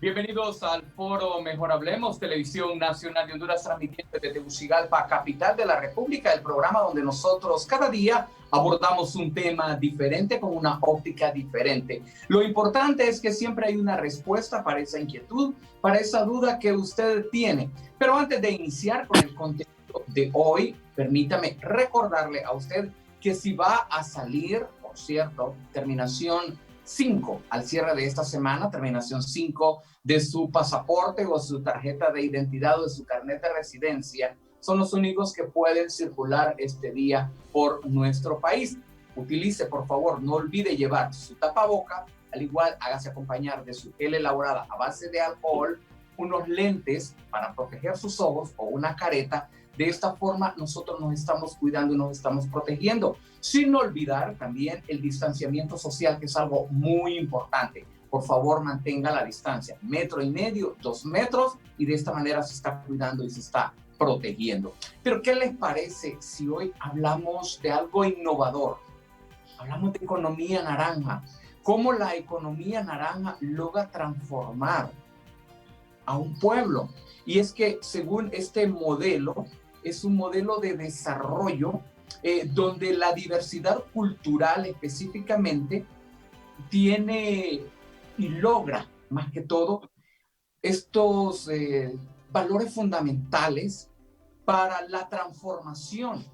Bienvenidos al foro Mejor Hablemos, Televisión Nacional de Honduras, transmitiendo desde Tegucigalpa, capital de la República, el programa donde nosotros cada día abordamos un tema diferente con una óptica diferente. Lo importante es que siempre hay una respuesta para esa inquietud, para esa duda que usted tiene. Pero antes de iniciar con el contenido de hoy, permítame recordarle a usted que si va a salir, por cierto, terminación 5 al cierre de esta semana, terminación 5 de su pasaporte o su tarjeta de identidad o de su carnet de residencia, son los únicos que pueden circular este día por nuestro país. Utilice, por favor, no olvide llevar su tapaboca, al igual hágase acompañar de su gel elaborada a base de alcohol, unos lentes para proteger sus ojos o una careta. De esta forma nosotros nos estamos cuidando y nos estamos protegiendo, sin olvidar también el distanciamiento social, que es algo muy importante. Por favor, mantenga la distancia, 1,5 metros, 2 metros, y de esta manera se está cuidando y se está protegiendo. Pero ¿qué les parece si hoy hablamos de algo innovador? Hablamos de economía naranja, cómo la economía naranja logra transformar a un pueblo. Y es que según este modelo, es un modelo de desarrollo donde la diversidad cultural específicamente tiene y logra, más que todo, estos valores fundamentales para la transformación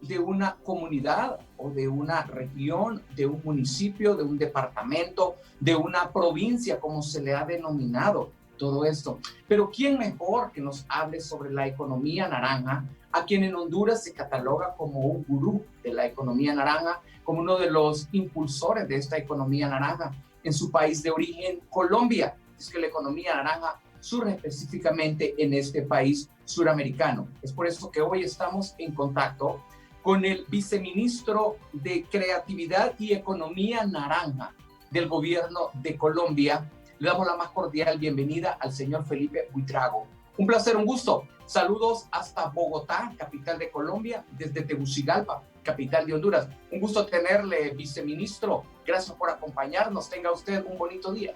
de una comunidad o de una región, de un municipio, de un departamento, de una provincia, como se le ha denominado todo esto. Pero ¿quién mejor que nos hable sobre la economía naranja, a quien en Honduras se cataloga como un gurú de la economía naranja, como uno de los impulsores de esta economía naranja en su país de origen, Colombia? Es que la economía naranja surge específicamente en este país suramericano. Es por eso que hoy estamos en contacto con el viceministro de Creatividad y Economía Naranja del gobierno de Colombia. Le damos la más cordial bienvenida al señor Felipe Buitrago. Un placer, un gusto. Saludos hasta Bogotá, capital de Colombia, desde Tegucigalpa, capital de Honduras. Un gusto tenerle, viceministro. Gracias por acompañarnos. Tenga usted un bonito día.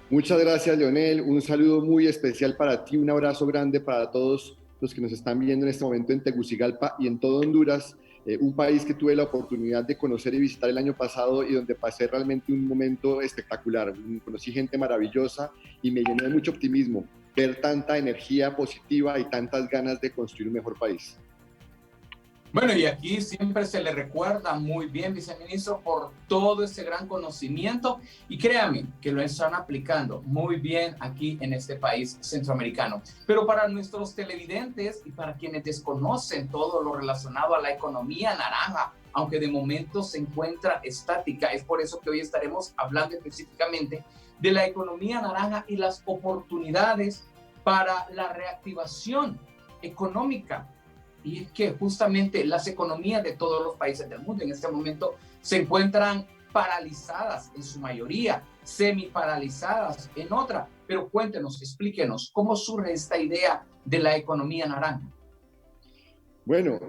Muchas gracias, Leonel. Un saludo muy especial para ti. Un abrazo grande para todos los que nos están viendo en este momento en Tegucigalpa y en todo Honduras. Un país que tuve la oportunidad de conocer y visitar el año pasado y donde pasé realmente un momento espectacular. Conocí gente maravillosa y me llenó de mucho optimismo ver tanta energía positiva y tantas ganas de construir un mejor país. Bueno, y aquí siempre se le recuerda muy bien, viceministro, por todo ese gran conocimiento, y créame que lo están aplicando muy bien aquí en este país centroamericano. Pero para nuestros televidentes y para quienes desconocen todo lo relacionado a la economía naranja, aunque de momento se encuentra estática, es por eso que hoy estaremos hablando específicamente de la economía naranja y las oportunidades para la reactivación económica. Y es que justamente las economías de todos los países del mundo en este momento se encuentran paralizadas en su mayoría, semi-paralizadas en otra. Pero cuéntenos, explíquenos, ¿cómo surge esta idea de la economía naranja? Bueno,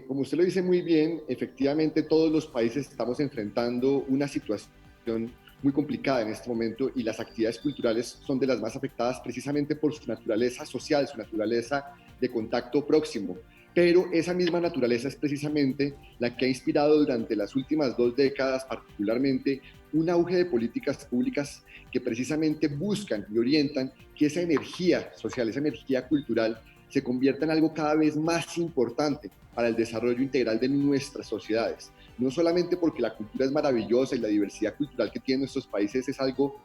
como usted lo dice muy bien, efectivamente todos los países estamos enfrentando una situación muy complicada en este momento y las actividades culturales son de las más afectadas precisamente por su naturaleza social, su naturaleza de contacto próximo. pero esa misma naturaleza es precisamente la que ha inspirado durante las últimas 2 décadas particularmente un auge de políticas públicas que precisamente buscan y orientan que esa energía social, esa energía cultural se convierta en algo cada vez más importante para el desarrollo integral de nuestras sociedades. No solamente porque la cultura es maravillosa y la diversidad cultural que tienen nuestros países es algo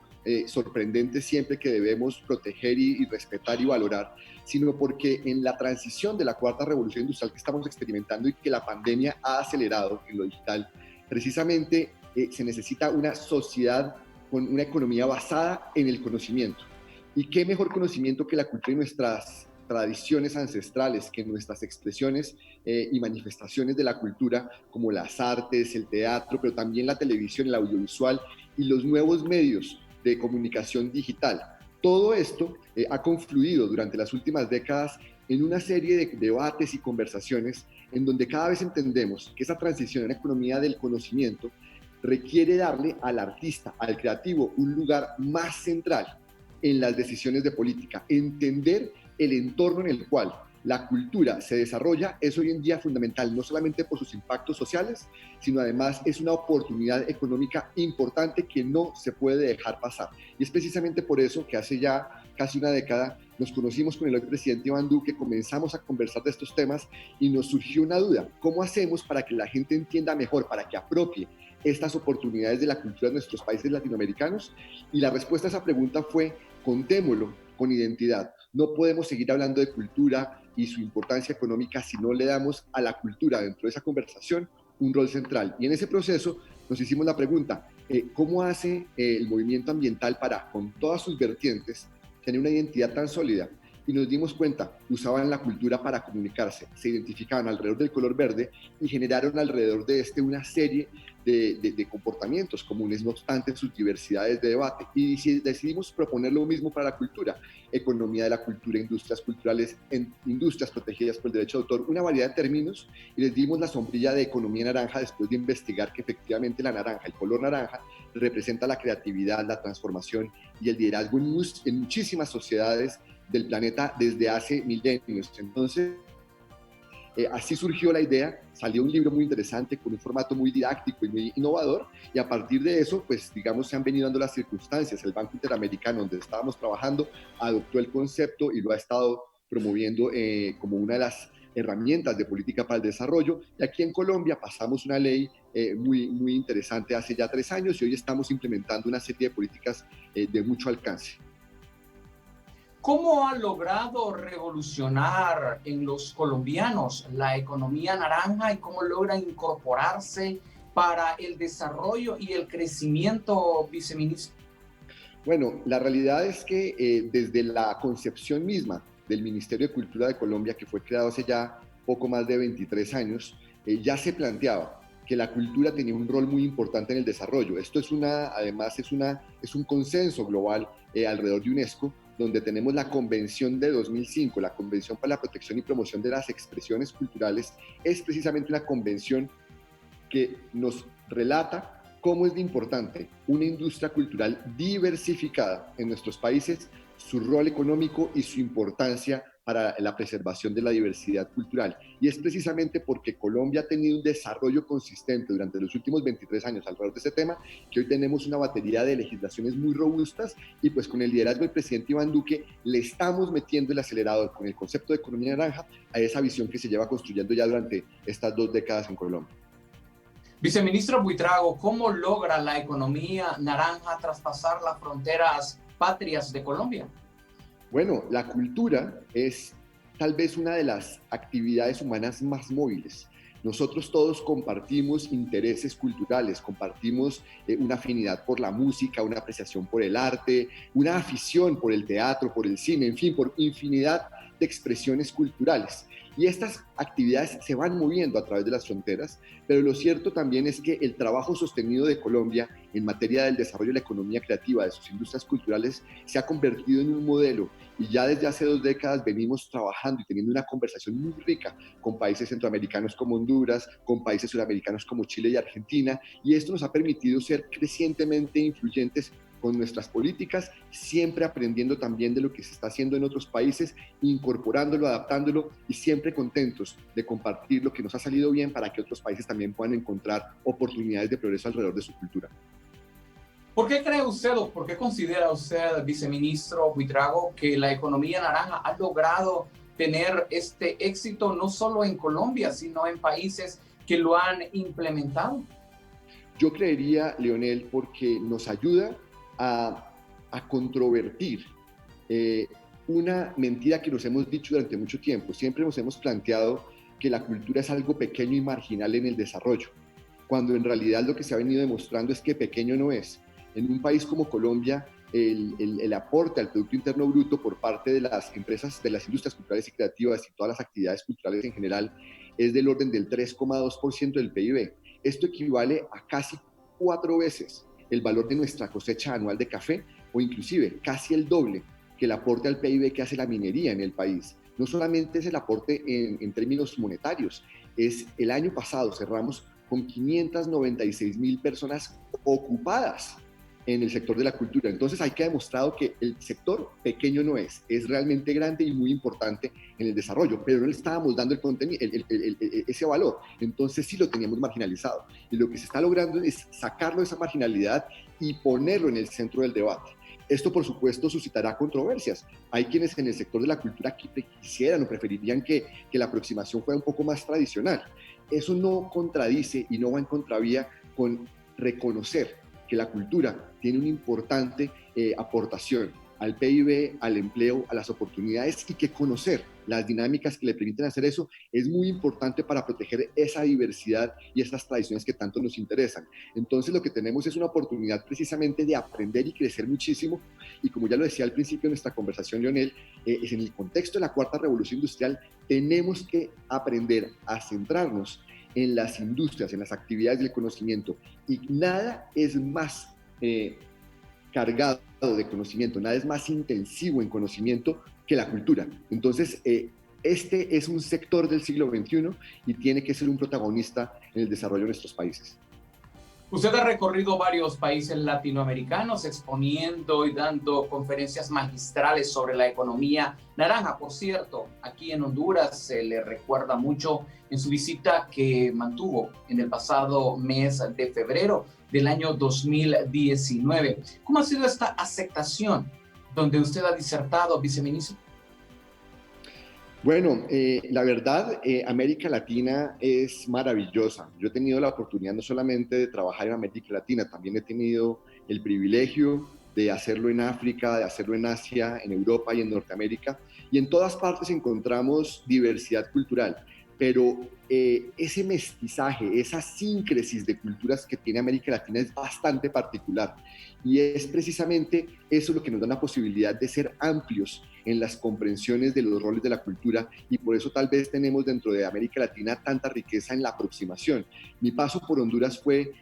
sorprendente siempre que debemos proteger y respetar y valorar, sino porque en la transición de la cuarta revolución industrial que estamos experimentando y que la pandemia ha acelerado en lo digital, precisamente se necesita una sociedad con una economía basada en el conocimiento. ¿Y qué mejor conocimiento que la cultura y nuestras tradiciones ancestrales, que nuestras expresiones y manifestaciones de la cultura, como las artes, el teatro, pero también la televisión, el audiovisual y los nuevos medios de comunicación digital? Todo esto ha confluido durante las últimas décadas en una serie de debates y conversaciones en donde cada vez entendemos que esa transición a una economía del conocimiento requiere darle al artista, al creativo, un lugar más central en las decisiones de política. Entender el entorno en el cual la cultura se desarrolla es hoy en día fundamental, no solamente por sus impactos sociales, sino además es una oportunidad económica importante que no se puede dejar pasar. Y es precisamente por eso que hace ya casi una década nos conocimos con el hoy presidente Iván Duque, comenzamos a conversar de estos temas y nos surgió una duda: ¿cómo hacemos para que la gente entienda mejor, para que apropie estas oportunidades de la cultura de nuestros países latinoamericanos? Y la respuesta a esa pregunta fue: contémoslo con identidad. No podemos seguir hablando de cultura y su importancia económica si no le damos a la cultura dentro de esa conversación un rol central. Y en ese proceso nos hicimos la pregunta: ¿cómo hace el movimiento ambiental para, con todas sus vertientes, tener una identidad tan sólida? Y nos dimos cuenta, usaban la cultura para comunicarse, se identificaban alrededor del color verde y generaron alrededor de este una serie de comportamientos comunes, no obstante sus diversidades de debate. Y decidimos proponer lo mismo para la cultura: economía de la cultura, industrias culturales, industrias protegidas por el derecho de autor, una variedad de términos, y les dimos la sombrilla de economía naranja después de investigar que efectivamente la naranja, el color naranja, representa la creatividad, la transformación y el liderazgo en muchísimas sociedades del planeta desde hace milenios. Entonces, así surgió la idea, salió un libro muy interesante con un formato muy didáctico y muy innovador, y a partir de eso, pues digamos, se han venido dando las circunstancias. El Banco Interamericano, donde estábamos trabajando, adoptó el concepto y lo ha estado promoviendo como una de las herramientas de política para el desarrollo. Y aquí en Colombia pasamos una ley muy interesante hace ya 3 años, y hoy estamos implementando una serie de políticas de mucho alcance. ¿Cómo ha logrado revolucionar en los colombianos la economía naranja y cómo logra incorporarse para el desarrollo y el crecimiento, viceministro? Bueno, la realidad es que desde la concepción misma del Ministerio de Cultura de Colombia, que fue creado hace ya poco más de 23 años, ya se planteaba que la cultura tenía un rol muy importante en el desarrollo. Esto además es un consenso global alrededor de UNESCO, donde tenemos la Convención de 2005, la Convención para la Protección y Promoción de las Expresiones Culturales. Es precisamente una convención que nos relata cómo es de importante una industria cultural diversificada en nuestros países, su rol económico y su importancia para la preservación de la diversidad cultural. Y es precisamente porque Colombia ha tenido un desarrollo consistente durante los últimos 23 años alrededor de este tema, que hoy tenemos una batería de legislaciones muy robustas, y pues con el liderazgo del presidente Iván Duque le estamos metiendo el acelerador con el concepto de economía naranja a esa visión que se lleva construyendo ya durante estas 2 décadas en Colombia. Viceministro Buitrago, ¿cómo logra la economía naranja traspasar las fronteras patrias de Colombia? Bueno, la cultura es tal vez una de las actividades humanas más móviles. Nosotros todos compartimos intereses culturales, compartimos una afinidad por la música, una apreciación por el arte, una afición por el teatro, por el cine, en fin, por infinidad de expresiones culturales. Y estas actividades se van moviendo a través de las fronteras, pero lo cierto también es que el trabajo sostenido de Colombia en materia del desarrollo de la economía creativa, de sus industrias culturales, se ha convertido en un modelo, y ya desde hace 2 décadas venimos trabajando y teniendo una conversación muy rica con países centroamericanos como Honduras, con países sudamericanos como Chile y Argentina, y esto nos ha permitido ser crecientemente influyentes con nuestras políticas, siempre aprendiendo también de lo que se está haciendo en otros países, incorporándolo, adaptándolo y siempre contentos de compartir lo que nos ha salido bien para que otros países también puedan encontrar oportunidades de progreso alrededor de su cultura. ¿Por qué cree usted o por qué considera usted, viceministro Buitrago, que la economía naranja ha logrado tener este éxito no solo en Colombia, sino en países que lo han implementado? Yo creería, Leonel, porque nos ayuda a controvertir una mentira que nos hemos dicho durante mucho tiempo. Siempre nos hemos planteado que la cultura es algo pequeño y marginal en el desarrollo, cuando en realidad lo que se ha venido demostrando es que pequeño no es. En un país como Colombia, el aporte al Producto Interno Bruto por parte de las empresas, de las industrias culturales y creativas y todas las actividades culturales en general, es del orden del 3,2% del PIB. Esto equivale a casi 4 veces el valor de nuestra cosecha anual de café, o inclusive casi el doble que el aporte al PIB que hace la minería en el país. No solamente es el aporte en términos monetarios, es el año pasado cerramos con 596,000 personas ocupadas en el sector de la cultura. Entonces hay que demostrado que el sector pequeño no es realmente grande y muy importante en el desarrollo, pero no le estábamos dando ese valor. Entonces sí lo teníamos marginalizado. Y lo que se está logrando es sacarlo de esa marginalidad y ponerlo en el centro del debate. Esto, por supuesto, suscitará controversias. Hay quienes en el sector de la cultura quisieran o preferirían que la aproximación fuera un poco más tradicional. Eso no contradice y no va en contravía con reconocer que la cultura tiene una importante aportación al PIB, al empleo, a las oportunidades, y que conocer las dinámicas que le permiten hacer eso es muy importante para proteger esa diversidad y esas tradiciones que tanto nos interesan. Entonces lo que tenemos es una oportunidad precisamente de aprender y crecer muchísimo, y como ya lo decía al principio de nuestra conversación, Leonel, es en el contexto de la cuarta revolución industrial tenemos que aprender a centrarnos en las industrias, en las actividades del conocimiento, y nada es más cargado de conocimiento, nada es más intensivo en conocimiento que la cultura. Entonces, este es un sector del siglo XXI y tiene que ser un protagonista en el desarrollo de nuestros países. Usted ha recorrido varios países latinoamericanos exponiendo y dando conferencias magistrales sobre la economía naranja. Por cierto, aquí en Honduras se le recuerda mucho en su visita que mantuvo en el pasado mes de febrero del año 2019. ¿Cómo ha sido esta aceptación donde usted ha disertado, viceministro? Bueno, la verdad, América Latina es maravillosa. Yo he tenido la oportunidad no solamente de trabajar en América Latina, también he tenido el privilegio de hacerlo en África, de hacerlo en Asia, en Europa y en Norteamérica. Y en todas partes encontramos diversidad cultural. Pero ese mestizaje, esa síncresis de culturas que tiene América Latina es bastante particular. Y es precisamente eso lo que nos da la posibilidad de ser amplios en las comprensiones de los roles de la cultura, y por eso tal vez tenemos dentro de América Latina tanta riqueza en la aproximación. Mi paso por Honduras fue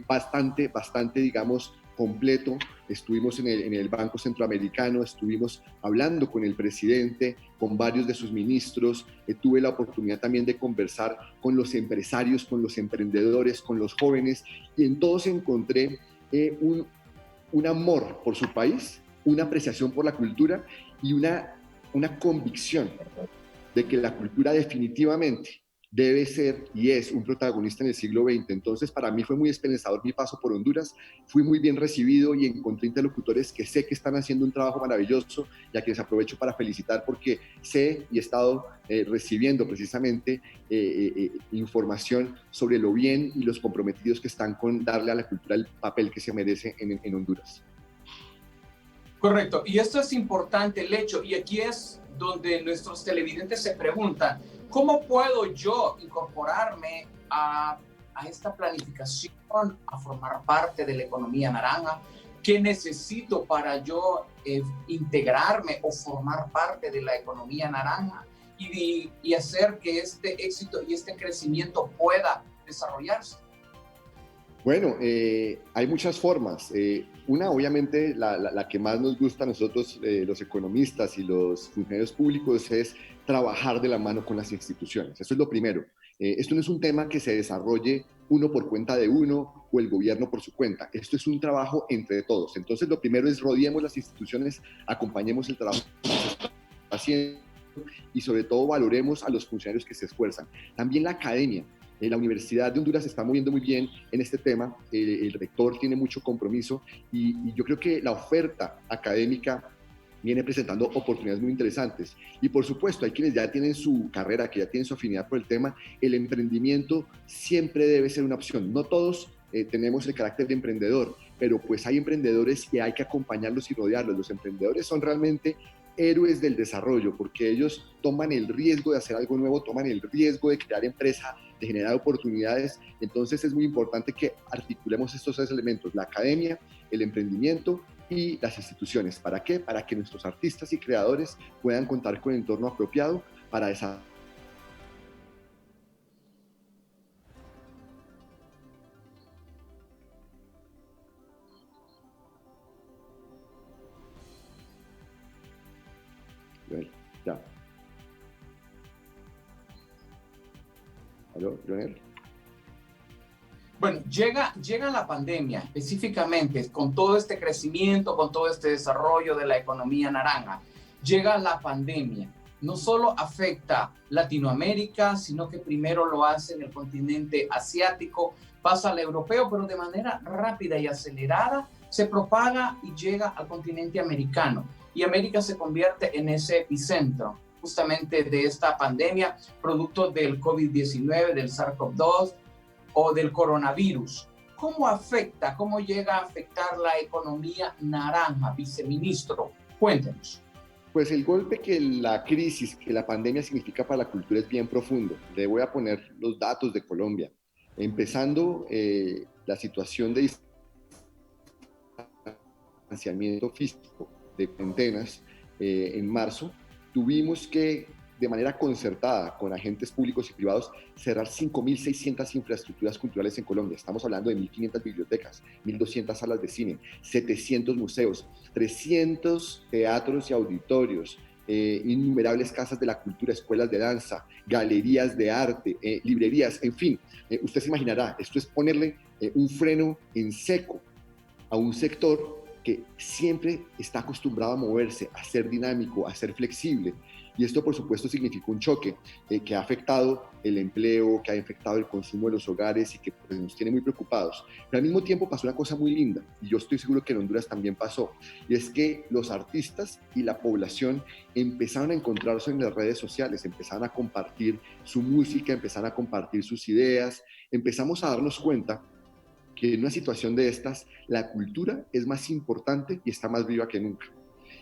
bastante, digamos, completo. Estuvimos en el Banco Centroamericano, estuvimos hablando con el presidente, con varios de sus ministros, tuve la oportunidad también de conversar con los empresarios, con los emprendedores, con los jóvenes, y en todos encontré un amor por su país, una apreciación por la cultura y una convicción de que la cultura definitivamente debe ser y es un protagonista en el siglo XX. Entonces, para mí fue muy esperanzador mi paso por Honduras, fui muy bien recibido y encontré interlocutores que sé que están haciendo un trabajo maravilloso, y a quienes aprovecho para felicitar porque sé y he estado recibiendo precisamente información sobre lo bien y los comprometidos que están con darle a la cultura el papel que se merece en Honduras. Correcto, y esto es importante el hecho, y aquí es donde nuestros televidentes se preguntan, ¿cómo puedo yo incorporarme a esta planificación, a formar parte de la economía naranja? ¿Qué necesito para yo integrarme o formar parte de la economía naranja y hacer que este éxito y este crecimiento pueda desarrollarse? Bueno, hay muchas formas. Una, obviamente, la que más nos gusta a nosotros, los economistas y los funcionarios públicos, es trabajar de la mano con las instituciones. Eso es lo primero. Esto no es un tema que se desarrolle uno por cuenta de uno o el gobierno por su cuenta. Esto es un trabajo entre todos. Entonces, lo primero es rodeemos las instituciones, acompañemos el trabajo que se está haciendo y sobre todo valoremos a los funcionarios que se esfuerzan. También la academia. La Universidad de Honduras se está moviendo muy bien en este tema, el rector tiene mucho compromiso y yo creo que la oferta académica viene presentando oportunidades muy interesantes. Y por supuesto, hay quienes ya tienen su carrera, que ya tienen su afinidad por el tema, el emprendimiento siempre debe ser una opción. No todos tenemos el carácter de emprendedor, pero pues hay emprendedores que hay que acompañarlos y rodearlos. Los emprendedores son realmente héroes del desarrollo, porque ellos toman el riesgo de hacer algo nuevo, toman el riesgo de crear empresa, de generar oportunidades. Entonces es muy importante que articulemos estos tres elementos, la academia, el emprendimiento y las instituciones. ¿Para qué? Para que nuestros artistas y creadores puedan contar con el entorno apropiado para desarrollar. Ya. ¿Aló, Leonel? Bueno, llega la pandemia específicamente con todo este crecimiento, con todo este desarrollo de la economía naranja. Llega la pandemia. No solo afecta Latinoamérica, sino que primero lo hace en el continente asiático, pasa al europeo, pero de manera rápida y acelerada se propaga y llega al continente americano. Y América se convierte en ese epicentro justamente de esta pandemia, producto del COVID-19, del SARS-CoV-2, o del coronavirus. ¿Cómo afecta, cómo llega a afectar la economía naranja, viceministro? Cuéntenos. Pues el golpe que la crisis, que la pandemia significa para la cultura es bien profundo. Le voy a poner los datos de Colombia. Empezando la situación de distanciamiento físico de cuarentenas en marzo, tuvimos que de manera concertada con agentes públicos y privados, cerrar 5.600 infraestructuras culturales en Colombia. Estamos hablando de 1.500 bibliotecas, 1.200 salas de cine, 700 museos, 300 teatros y auditorios, innumerables casas de la cultura, escuelas de danza, galerías de arte, librerías, en fin. Usted se imaginará, esto es ponerle un freno en seco a un sector que siempre está acostumbrado a moverse, a ser dinámico, a ser flexible. Y esto, por supuesto, significó un choque que ha afectado el empleo, que ha afectado el consumo de los hogares y que pues, nos tiene muy preocupados. Pero al mismo tiempo pasó una cosa muy linda, y yo estoy seguro que en Honduras también pasó, y es que los artistas y la población empezaron a encontrarse en las redes sociales, empezaron a compartir su música, empezaron a compartir sus ideas, empezamos a darnos cuenta que en una situación de estas, la cultura es más importante y está más viva que nunca.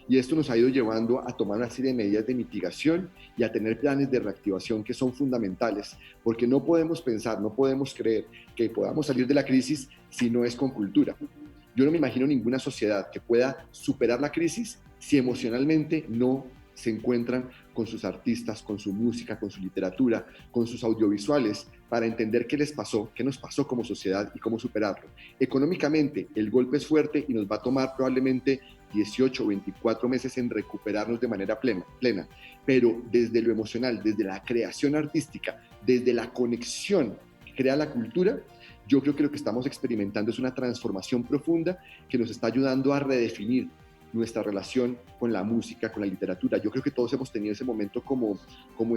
Y esto nos ha ido llevando a tomar una serie de medidas de mitigación y a tener planes de reactivación que son fundamentales, porque no podemos pensar, no podemos creer que podamos salir de la crisis si no es con cultura. Yo no me imagino ninguna sociedad que pueda superar la crisis si emocionalmente no se encuentran con sus artistas, con su música, con su literatura, con sus audiovisuales, para entender qué les pasó, qué nos pasó como sociedad y cómo superarlo. Económicamente, el golpe es fuerte y nos va a tomar probablemente 18 o 24 meses en recuperarnos de manera plena, pero desde lo emocional, desde la creación artística, desde la conexión que crea la cultura, yo creo que lo que estamos experimentando es una transformación profunda que nos está ayudando a redefinir nuestra relación con la música, con la literatura. Yo creo que todos hemos tenido ese momento como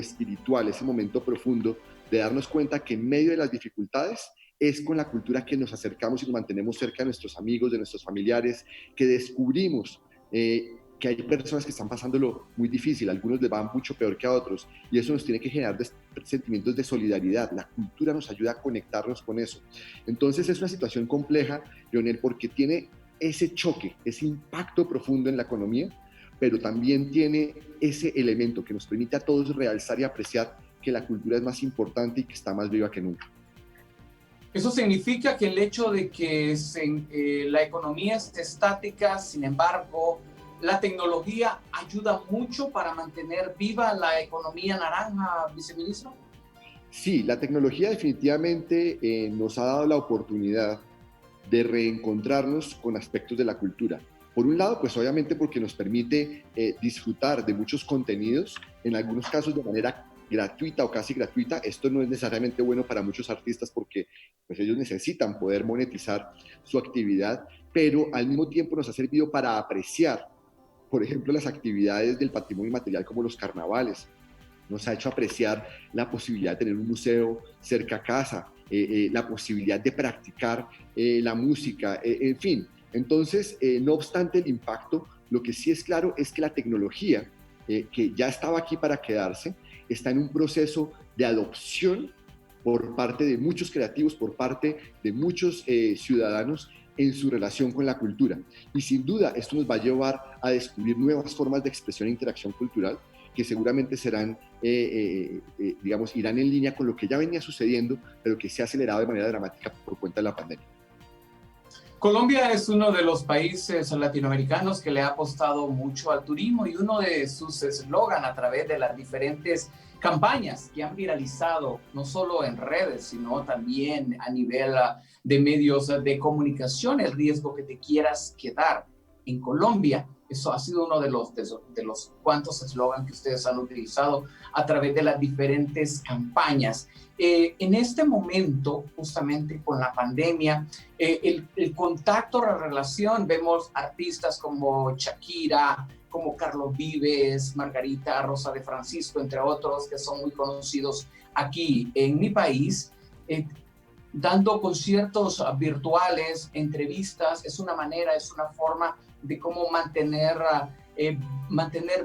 espiritual, ese momento profundo de darnos cuenta que en medio de las dificultades es con la cultura que nos acercamos y nos mantenemos cerca de nuestros amigos, de nuestros familiares, que descubrimos que hay personas que están pasándolo muy difícil, a algunos les va mucho peor que a otros, y eso nos tiene que generar sentimientos de solidaridad. La cultura nos ayuda a conectarnos con eso. Entonces es una situación compleja, Leonel, porque tiene ese choque, ese impacto profundo en la economía, pero también tiene ese elemento que nos permite a todos realzar y apreciar que la cultura es más importante y que está más viva que nunca. Eso significa que el hecho de que la economía esté estática, sin embargo, la tecnología ayuda mucho para mantener viva la economía naranja, viceministro. Sí, la tecnología definitivamente nos ha dado la oportunidad de reencontrarnos con aspectos de la cultura. Por un lado, pues obviamente porque nos permite disfrutar de muchos contenidos, en algunos casos de manera gratuita o casi gratuita. Esto no es necesariamente bueno para muchos artistas porque pues, ellos necesitan poder monetizar su actividad, pero al mismo tiempo nos ha servido para apreciar, por ejemplo, las actividades del patrimonio inmaterial como los carnavales. Nos ha hecho apreciar la posibilidad de tener un museo cerca a casa, la posibilidad de practicar la música, en fin. Entonces, no obstante el impacto, lo que sí es claro es que la tecnología, que ya estaba aquí para quedarse, está en un proceso de adopción por parte de muchos creativos, por parte de muchos ciudadanos en su relación con la cultura. Y sin duda esto nos va a llevar a descubrir nuevas formas de expresión e interacción cultural que seguramente serán, digamos, irán en línea con lo que ya venía sucediendo, pero que se ha acelerado de manera dramática por cuenta de la pandemia. Colombia es uno de los países latinoamericanos que le ha apostado mucho al turismo y uno de sus eslogan a través de las diferentes campañas que han viralizado no solo en redes, sino también a nivel de medios de comunicación, el riesgo que te quieras quedar en Colombia. Eso ha sido uno de los cuantos eslogans que ustedes han utilizado a través de las diferentes campañas. En este momento, justamente con la pandemia, el contacto, la relación, vemos artistas como Shakira, como Carlos Vives, Margarita Rosa de Francisco, entre otros, que son muy conocidos aquí en mi país, dando conciertos virtuales, entrevistas. Es una manera, es una forma de cómo mantener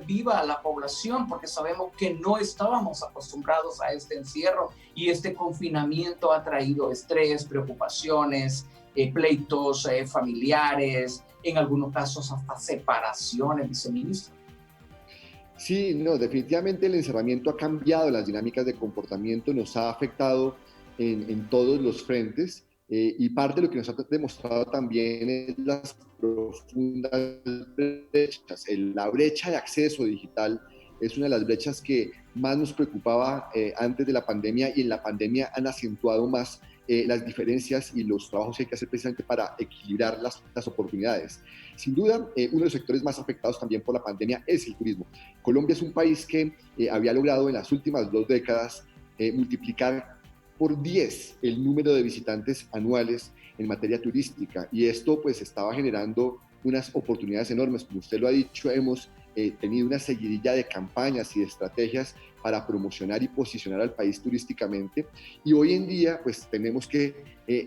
viva a la población, porque sabemos que no estábamos acostumbrados a este encierro y este confinamiento ha traído estrés, preocupaciones, pleitos familiares, en algunos casos hasta separaciones, viceministro. Sí, no, definitivamente el encerramiento ha cambiado las dinámicas de comportamiento, nos ha afectado en todos los frentes. Y parte de lo que nos ha demostrado también es las profundas brechas. La brecha de acceso digital es una de las brechas que más nos preocupaba antes de la pandemia, y en la pandemia han acentuado más las diferencias y los trabajos que hay que hacer precisamente para equilibrar las oportunidades. Sin duda, uno de los sectores más afectados también por la pandemia es el turismo. Colombia es un país que había logrado en las últimas 2 décadas multiplicar por 10 el número de visitantes anuales en materia turística, y esto pues estaba generando unas oportunidades enormes. Como usted lo ha dicho, hemos tenido una seguidilla de campañas y de estrategias para promocionar y posicionar al país turísticamente, y hoy en día pues tenemos que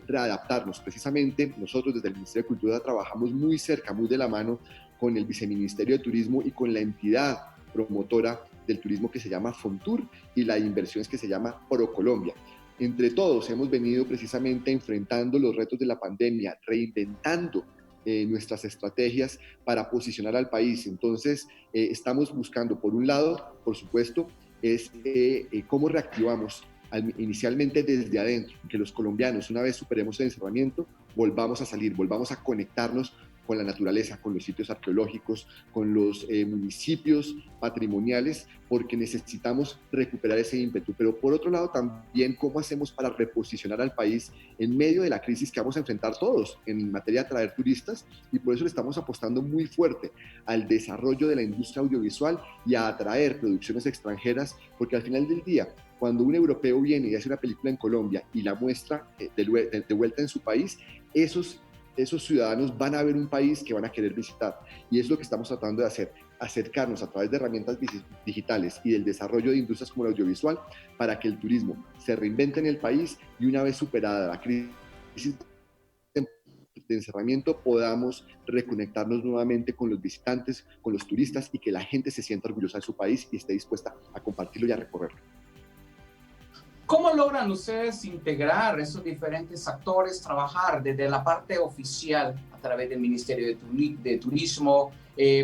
readaptarnos. Precisamente nosotros desde el Ministerio de Cultura trabajamos muy cerca, muy de la mano con el Viceministerio de Turismo y con la entidad promotora del turismo que se llama Fontur y la inversión que se llama ProColombia. Entre todos hemos venido precisamente enfrentando los retos de la pandemia, reinventando nuestras estrategias para posicionar al país. Entonces, estamos buscando, por un lado, por supuesto, es cómo reactivamos inicialmente desde adentro, que los colombianos, una vez superemos el encerramiento, volvamos a salir, volvamos a conectarnos con la naturaleza, con los sitios arqueológicos, con los municipios patrimoniales, porque necesitamos recuperar ese ímpetu. Pero por otro lado también, ¿cómo hacemos para reposicionar al país en medio de la crisis que vamos a enfrentar todos en materia de atraer turistas? Y por eso le estamos apostando muy fuerte al desarrollo de la industria audiovisual y a atraer producciones extranjeras, porque al final del día, cuando un europeo viene y hace una película en Colombia y la muestra de vuelta en su país, esos ciudadanos van a ver un país que van a querer visitar, y es lo que estamos tratando de hacer, acercarnos a través de herramientas digitales y del desarrollo de industrias como el audiovisual para que el turismo se reinvente en el país, y una vez superada la crisis de encerramiento podamos reconectarnos nuevamente con los visitantes, con los turistas, y que la gente se sienta orgullosa de su país y esté dispuesta a compartirlo y a recorrerlo. ¿Cómo logran ustedes integrar esos diferentes actores, trabajar desde la parte oficial a través del Ministerio de Turismo,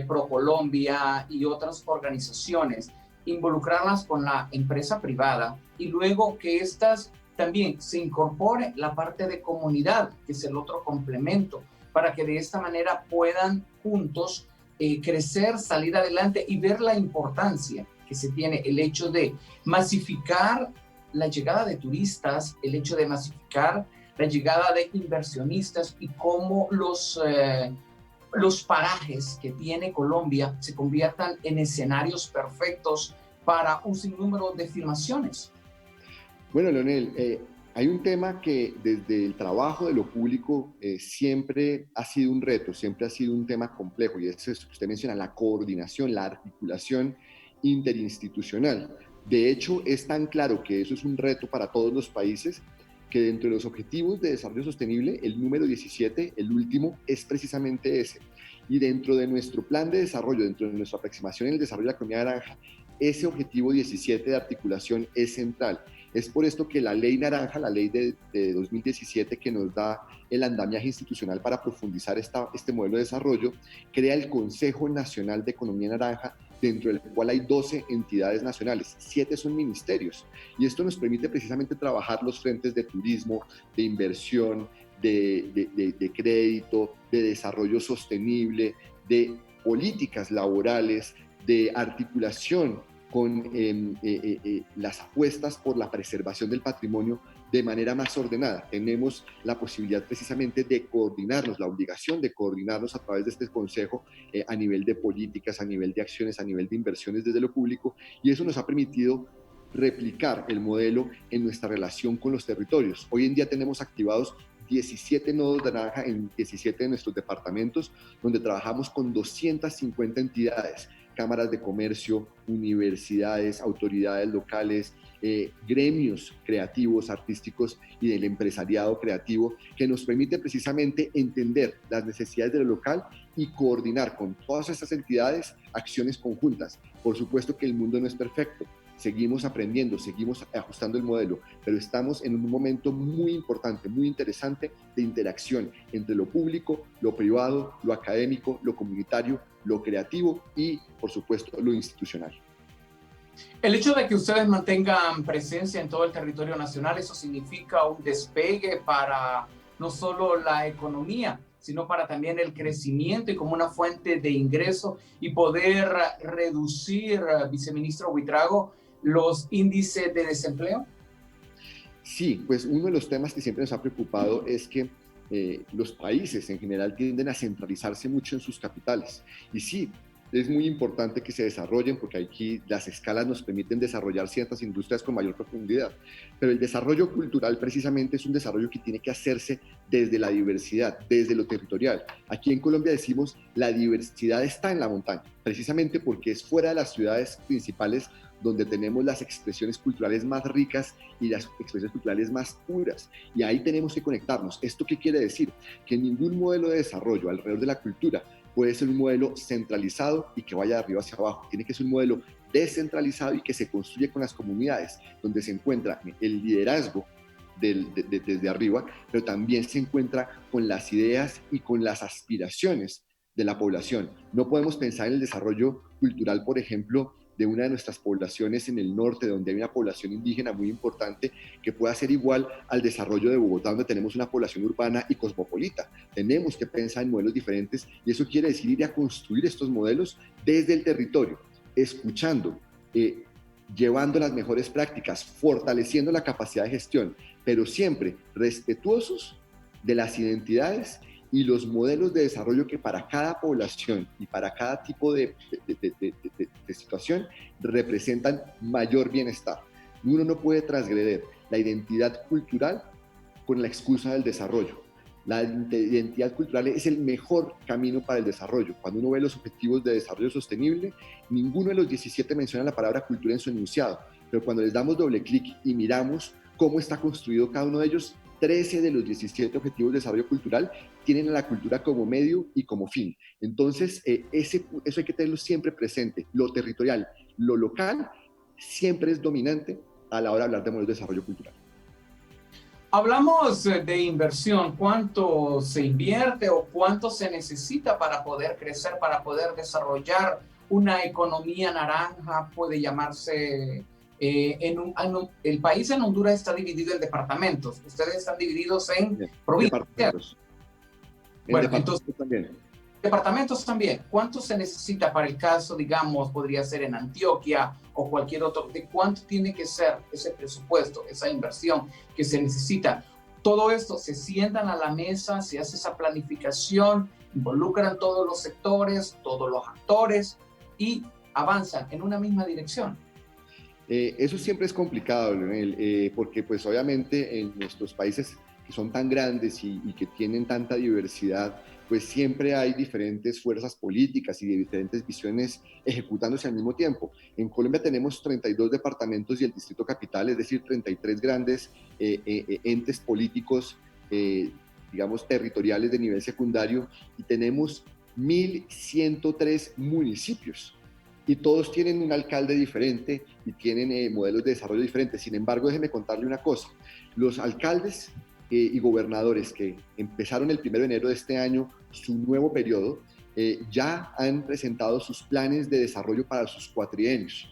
ProColombia y otras organizaciones, involucrarlas con la empresa privada y luego que éstas también se incorpore la parte de comunidad, que es el otro complemento, para que de esta manera puedan juntos crecer, salir adelante y ver la importancia que se tiene el hecho de masificar la llegada de turistas, el hecho de masificar la llegada de inversionistas y cómo los parajes que tiene Colombia se conviertan en escenarios perfectos para un sinnúmero de filmaciones. Bueno, Leonel, hay un tema que desde el trabajo de lo público siempre ha sido un reto, siempre ha sido un tema complejo, y es eso que usted menciona, la coordinación, la articulación interinstitucional. De hecho, es tan claro que eso es un reto para todos los países que dentro de los objetivos de desarrollo sostenible, el número 17, el último, es precisamente ese. Y dentro de nuestro plan de desarrollo, dentro de nuestra aproximación en el desarrollo de la economía naranja, ese objetivo 17 de articulación es central. Es por esto que la ley naranja, la ley de 2017, que nos da el andamiaje institucional para profundizar este modelo de desarrollo, crea el Consejo Nacional de Economía Naranja, dentro del cual hay 12 entidades nacionales, 7 son ministerios, y esto nos permite precisamente trabajar los frentes de turismo, de inversión, de crédito, de desarrollo sostenible, de políticas laborales, de articulación con las apuestas por la preservación del patrimonio de manera más ordenada. Tenemos la posibilidad precisamente de coordinarnos, la obligación de coordinarnos a través de este consejo a nivel de políticas, a nivel de acciones, a nivel de inversiones desde lo público, y eso nos ha permitido replicar el modelo en nuestra relación con los territorios. Hoy en día tenemos activados 17 nodos de naranja en 17 de nuestros departamentos, donde trabajamos con 250 entidades, cámaras de comercio, universidades, autoridades locales, gremios creativos, artísticos y del empresariado creativo, que nos permite precisamente entender las necesidades de lo local y coordinar con todas estas entidades acciones conjuntas. Por supuesto que el mundo no es perfecto, seguimos aprendiendo, seguimos ajustando el modelo, pero estamos en un momento muy importante, muy interesante de interacción entre lo público, lo privado, lo académico, lo comunitario, lo creativo y, por supuesto, lo institucional. El hecho de que ustedes mantengan presencia en todo el territorio nacional, eso significa un despegue para no solo la economía, sino para también el crecimiento y como una fuente de ingreso y poder reducir, viceministro Buitrago, los índices de desempleo. Sí, pues uno de los temas que siempre nos ha preocupado es que los países en general tienden a centralizarse mucho en sus capitales. Y sí, es muy importante que se desarrollen porque aquí las escalas nos permiten desarrollar ciertas industrias con mayor profundidad. Pero el desarrollo cultural precisamente es un desarrollo que tiene que hacerse desde la diversidad, desde lo territorial. Aquí en Colombia decimos la diversidad está en la montaña, precisamente porque es fuera de las ciudades principales donde tenemos las expresiones culturales más ricas y las expresiones culturales más puras. Y ahí tenemos que conectarnos. ¿Esto qué quiere decir? Que ningún modelo de desarrollo alrededor de la cultura puede ser un modelo centralizado y que vaya de arriba hacia abajo. Tiene que ser un modelo descentralizado y que se construye con las comunidades, donde se encuentra el liderazgo desde arriba, pero también se encuentra con las ideas y con las aspiraciones de la población. No podemos pensar en el desarrollo cultural, por ejemplo, de una de nuestras poblaciones en el norte, donde hay una población indígena muy importante, que pueda ser igual al desarrollo de Bogotá, donde tenemos una población urbana y cosmopolita. Tenemos que pensar en modelos diferentes y eso quiere decir ir a construir estos modelos desde el territorio, escuchando, llevando las mejores prácticas, fortaleciendo la capacidad de gestión, pero siempre respetuosos de las identidades y los modelos de desarrollo que para cada población y para cada tipo de situación representan mayor bienestar. Uno no puede transgredir la identidad cultural con la excusa del desarrollo. La identidad cultural es el mejor camino para el desarrollo. Cuando uno ve los objetivos de desarrollo sostenible, ninguno de los 17 menciona la palabra cultura en su enunciado, pero cuando les damos doble clic y miramos cómo está construido cada uno de ellos, 13 de los 17 objetivos de desarrollo cultural tienen a la cultura como medio y como fin. Entonces, eso hay que tenerlo siempre presente. Lo territorial, lo local, siempre es dominante a la hora de hablar de modelos de desarrollo cultural. Hablamos de inversión. ¿Cuánto se invierte o cuánto se necesita para poder crecer, para poder desarrollar una economía naranja? Puede llamarse... el país en Honduras está dividido en departamentos. Ustedes están divididos en provincias. Bueno, entonces, también. Departamentos también. ¿Cuánto se necesita para el caso, digamos, podría ser en Antioquia o cualquier otro? ¿De cuánto tiene que ser ese presupuesto, esa inversión que se necesita? Todo esto, se sientan a la mesa, se hace esa planificación, involucran todos los sectores, todos los actores y avanzan en una misma dirección. Eso siempre es complicado, Leonel, porque pues obviamente en nuestros países que son tan grandes y que tienen tanta diversidad, pues siempre hay diferentes fuerzas políticas y diferentes visiones ejecutándose al mismo tiempo. En Colombia tenemos 32 departamentos y el Distrito Capital, es decir, 33 grandes entes políticos, digamos, territoriales de nivel secundario, y tenemos 1.103 municipios y todos tienen un alcalde diferente y tienen modelos de desarrollo diferentes. Sin embargo, déjeme contarle una cosa. Los alcaldes y gobernadores que empezaron el 1 de enero de este año su nuevo periodo, ya han presentado sus planes de desarrollo para sus cuatrienios.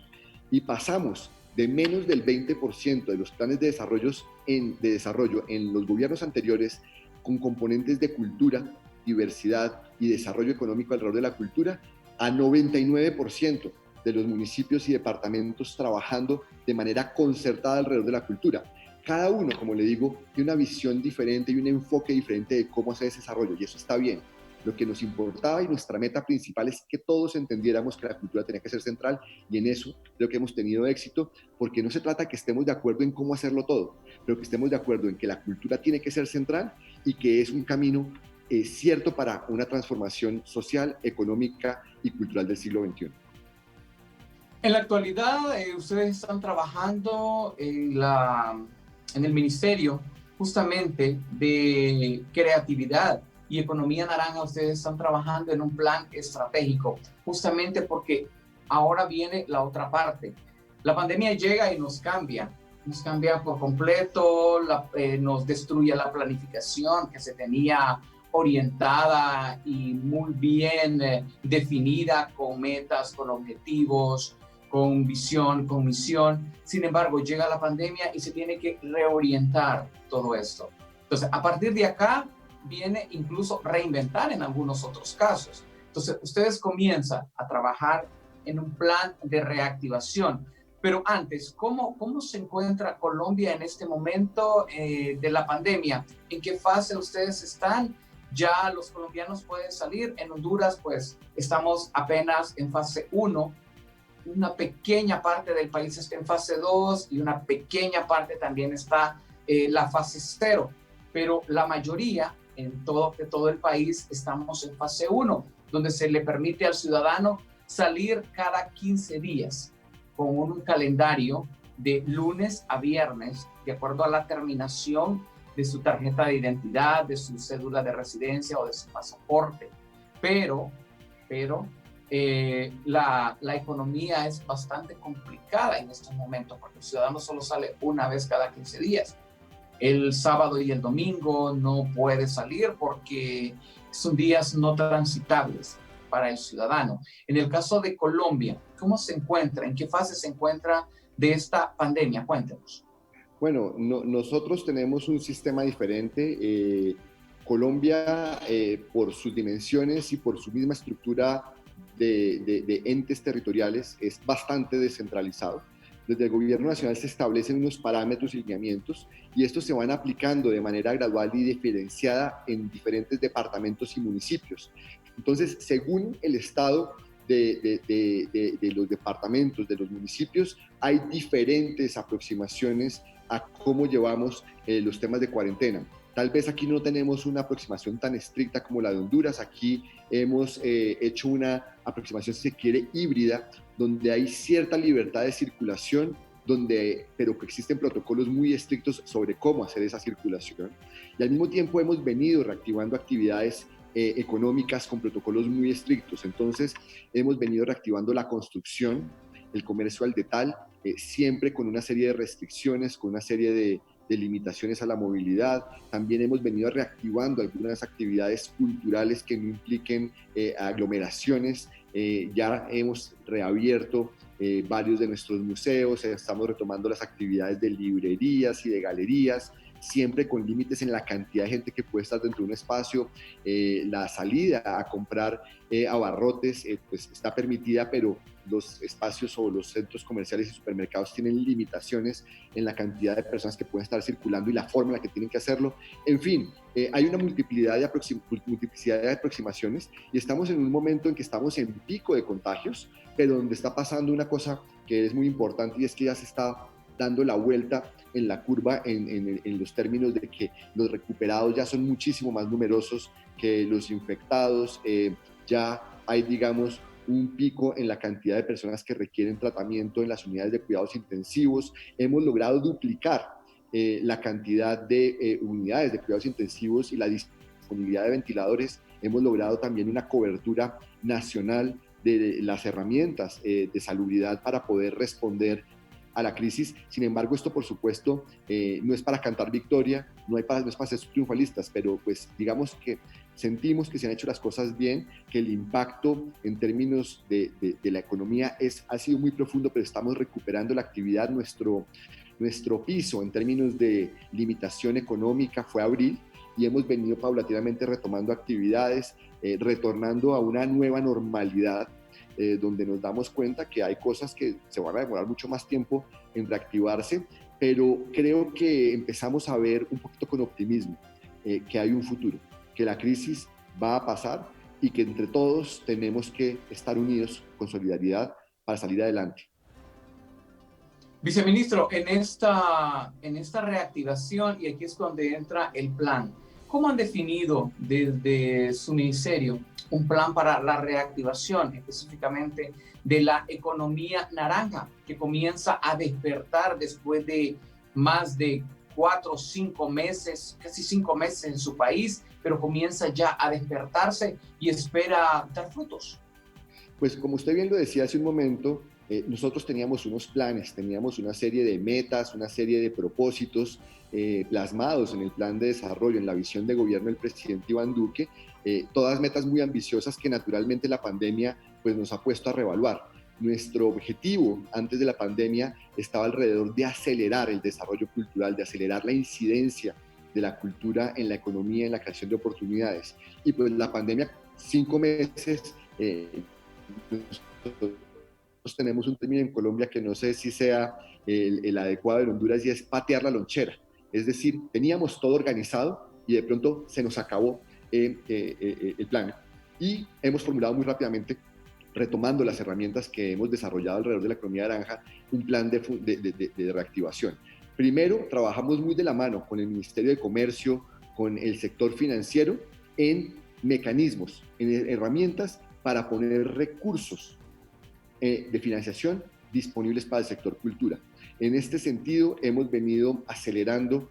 Y pasamos de menos del 20% de los planes de desarrollo en los gobiernos anteriores con componentes de cultura, diversidad y desarrollo económico alrededor de la cultura, a 99% de los municipios y departamentos trabajando de manera concertada alrededor de la cultura. Cada uno, como le digo, tiene una visión diferente y un enfoque diferente de cómo hacer ese desarrollo, y eso está bien. Lo que nos importaba y nuestra meta principal es que todos entendiéramos que la cultura tenía que ser central, y en eso creo que hemos tenido éxito, porque no se trata que estemos de acuerdo en cómo hacerlo todo, pero que estemos de acuerdo en que la cultura tiene que ser central y que es un camino cierto para una transformación social, económica y cultural del siglo XXI. En la actualidad, ustedes están trabajando en el Ministerio justamente de Creatividad y Economía Naranja. Ustedes están trabajando en un plan estratégico, justamente porque ahora viene la otra parte. La pandemia llega y nos cambia por completo, nos destruye la planificación que se tenía orientada y muy bien definida, con metas, con objetivos, con visión, con misión. Sin embargo, llega la pandemia y se tiene que reorientar todo esto. Entonces, a partir de acá viene incluso reinventar en algunos otros casos. Entonces, ustedes comienzan a trabajar en un plan de reactivación. Pero antes, ¿cómo se encuentra Colombia en este momento de la pandemia? ¿En qué fase ustedes están? Ya los colombianos pueden salir. En Honduras, pues, estamos apenas en fase 1. Una pequeña parte del país está en fase 2 y una pequeña parte también está la fase 0. Pero la mayoría, en todo el país, estamos en fase 1, donde se le permite al ciudadano salir cada 15 días con un calendario de lunes a viernes, de acuerdo a la terminación de su tarjeta de identidad, de su cédula de residencia o de su pasaporte. Pero la economía es bastante complicada en estos momentos, porque el ciudadano solo sale una vez cada 15 días. El sábado y el domingo no puede salir porque son días no transitables para el ciudadano. En el caso de Colombia, ¿cómo se encuentra? ¿En qué fase se encuentra de esta pandemia? Cuéntenos. Bueno, nosotros tenemos un sistema diferente. Colombia, por sus dimensiones y por su misma estructura de entes territoriales, es bastante descentralizado. Desde el gobierno nacional se establecen unos parámetros y lineamientos, y estos se van aplicando de manera gradual y diferenciada en diferentes departamentos y municipios. Entonces, según el estado de los departamentos, de los municipios, hay diferentes aproximaciones a cómo llevamos los temas de cuarentena. Tal vez aquí no tenemos una aproximación tan estricta como la de Honduras. Aquí hemos hecho una aproximación, si se quiere, híbrida, donde hay cierta libertad de circulación, pero que existen protocolos muy estrictos sobre cómo hacer esa circulación. Y al mismo tiempo hemos venido reactivando actividades económicas con protocolos muy estrictos. Entonces, hemos venido reactivando la construcción, el comercio al detal, siempre con una serie de restricciones, con una serie de limitaciones a la movilidad. También hemos venido reactivando algunas actividades culturales que no impliquen aglomeraciones. Ya hemos reabierto varios de nuestros museos, estamos retomando las actividades de librerías y de galerías. siempre con límites en la cantidad de gente que puede estar dentro de un espacio. La salida a comprar abarrotes pues está permitida, pero los espacios o los centros comerciales y supermercados tienen limitaciones en la cantidad de personas que pueden estar circulando y la forma en la que tienen que hacerlo. En fin, hay una multiplicidad de aproximaciones y estamos en un momento en que estamos en pico de contagios, pero donde está pasando una cosa que es muy importante, y es que ya se está dando la vuelta en la curva en los términos de que los recuperados ya son muchísimo más numerosos que los infectados. Ya hay, digamos, un pico en la cantidad de personas que requieren tratamiento en las unidades de cuidados intensivos. Hemos logrado duplicar la cantidad de unidades de cuidados intensivos y la disponibilidad de ventiladores. Hemos logrado también una cobertura nacional de las herramientas de salubridad para poder responder a la crisis. Sin embargo, esto por supuesto no es para cantar victoria, no es para ser triunfalistas, pero pues digamos que sentimos que se han hecho las cosas bien, que el impacto en términos de la economía ha sido muy profundo, pero estamos recuperando la actividad. Nuestro piso en términos de limitación económica fue abril, y hemos venido paulatinamente retomando actividades, retornando a una nueva normalidad, donde nos damos cuenta que hay cosas que se van a demorar mucho más tiempo en reactivarse, pero creo que empezamos a ver un poquito con optimismo que hay un futuro, que la crisis va a pasar y que entre todos tenemos que estar unidos con solidaridad para salir adelante. Viceministro, en esta reactivación, y aquí es donde entra el plan, ¿cómo han definido desde su ministerio un plan para la reactivación, específicamente de la economía naranja, que comienza a despertar después de más de 4 o 5 meses, casi 5 meses en su país, pero comienza ya a despertarse y espera dar frutos? Pues como usted bien lo decía hace un momento, nosotros teníamos unos planes, teníamos una serie de metas, una serie de propósitos plasmados en el plan de desarrollo, en la visión de gobierno del presidente Iván Duque, todas metas muy ambiciosas que naturalmente la pandemia pues, nos ha puesto a reevaluar. Nuestro objetivo antes de la pandemia estaba alrededor de acelerar el desarrollo cultural, de acelerar la incidencia de la cultura en la economía, en la creación de oportunidades. Y pues la pandemia, 5 meses, nosotros tenemos un término en Colombia que no sé si sea el adecuado en Honduras, y es patear la lonchera. Es decir, teníamos todo organizado y de pronto se nos acabó el plan. Y hemos formulado muy rápidamente, retomando las herramientas que hemos desarrollado alrededor de la economía naranja, un plan de reactivación. Primero, trabajamos muy de la mano con el Ministerio de Comercio, con el sector financiero, en mecanismos, en herramientas para poner recursos de financiación disponibles para el sector cultura. En este sentido, hemos venido acelerando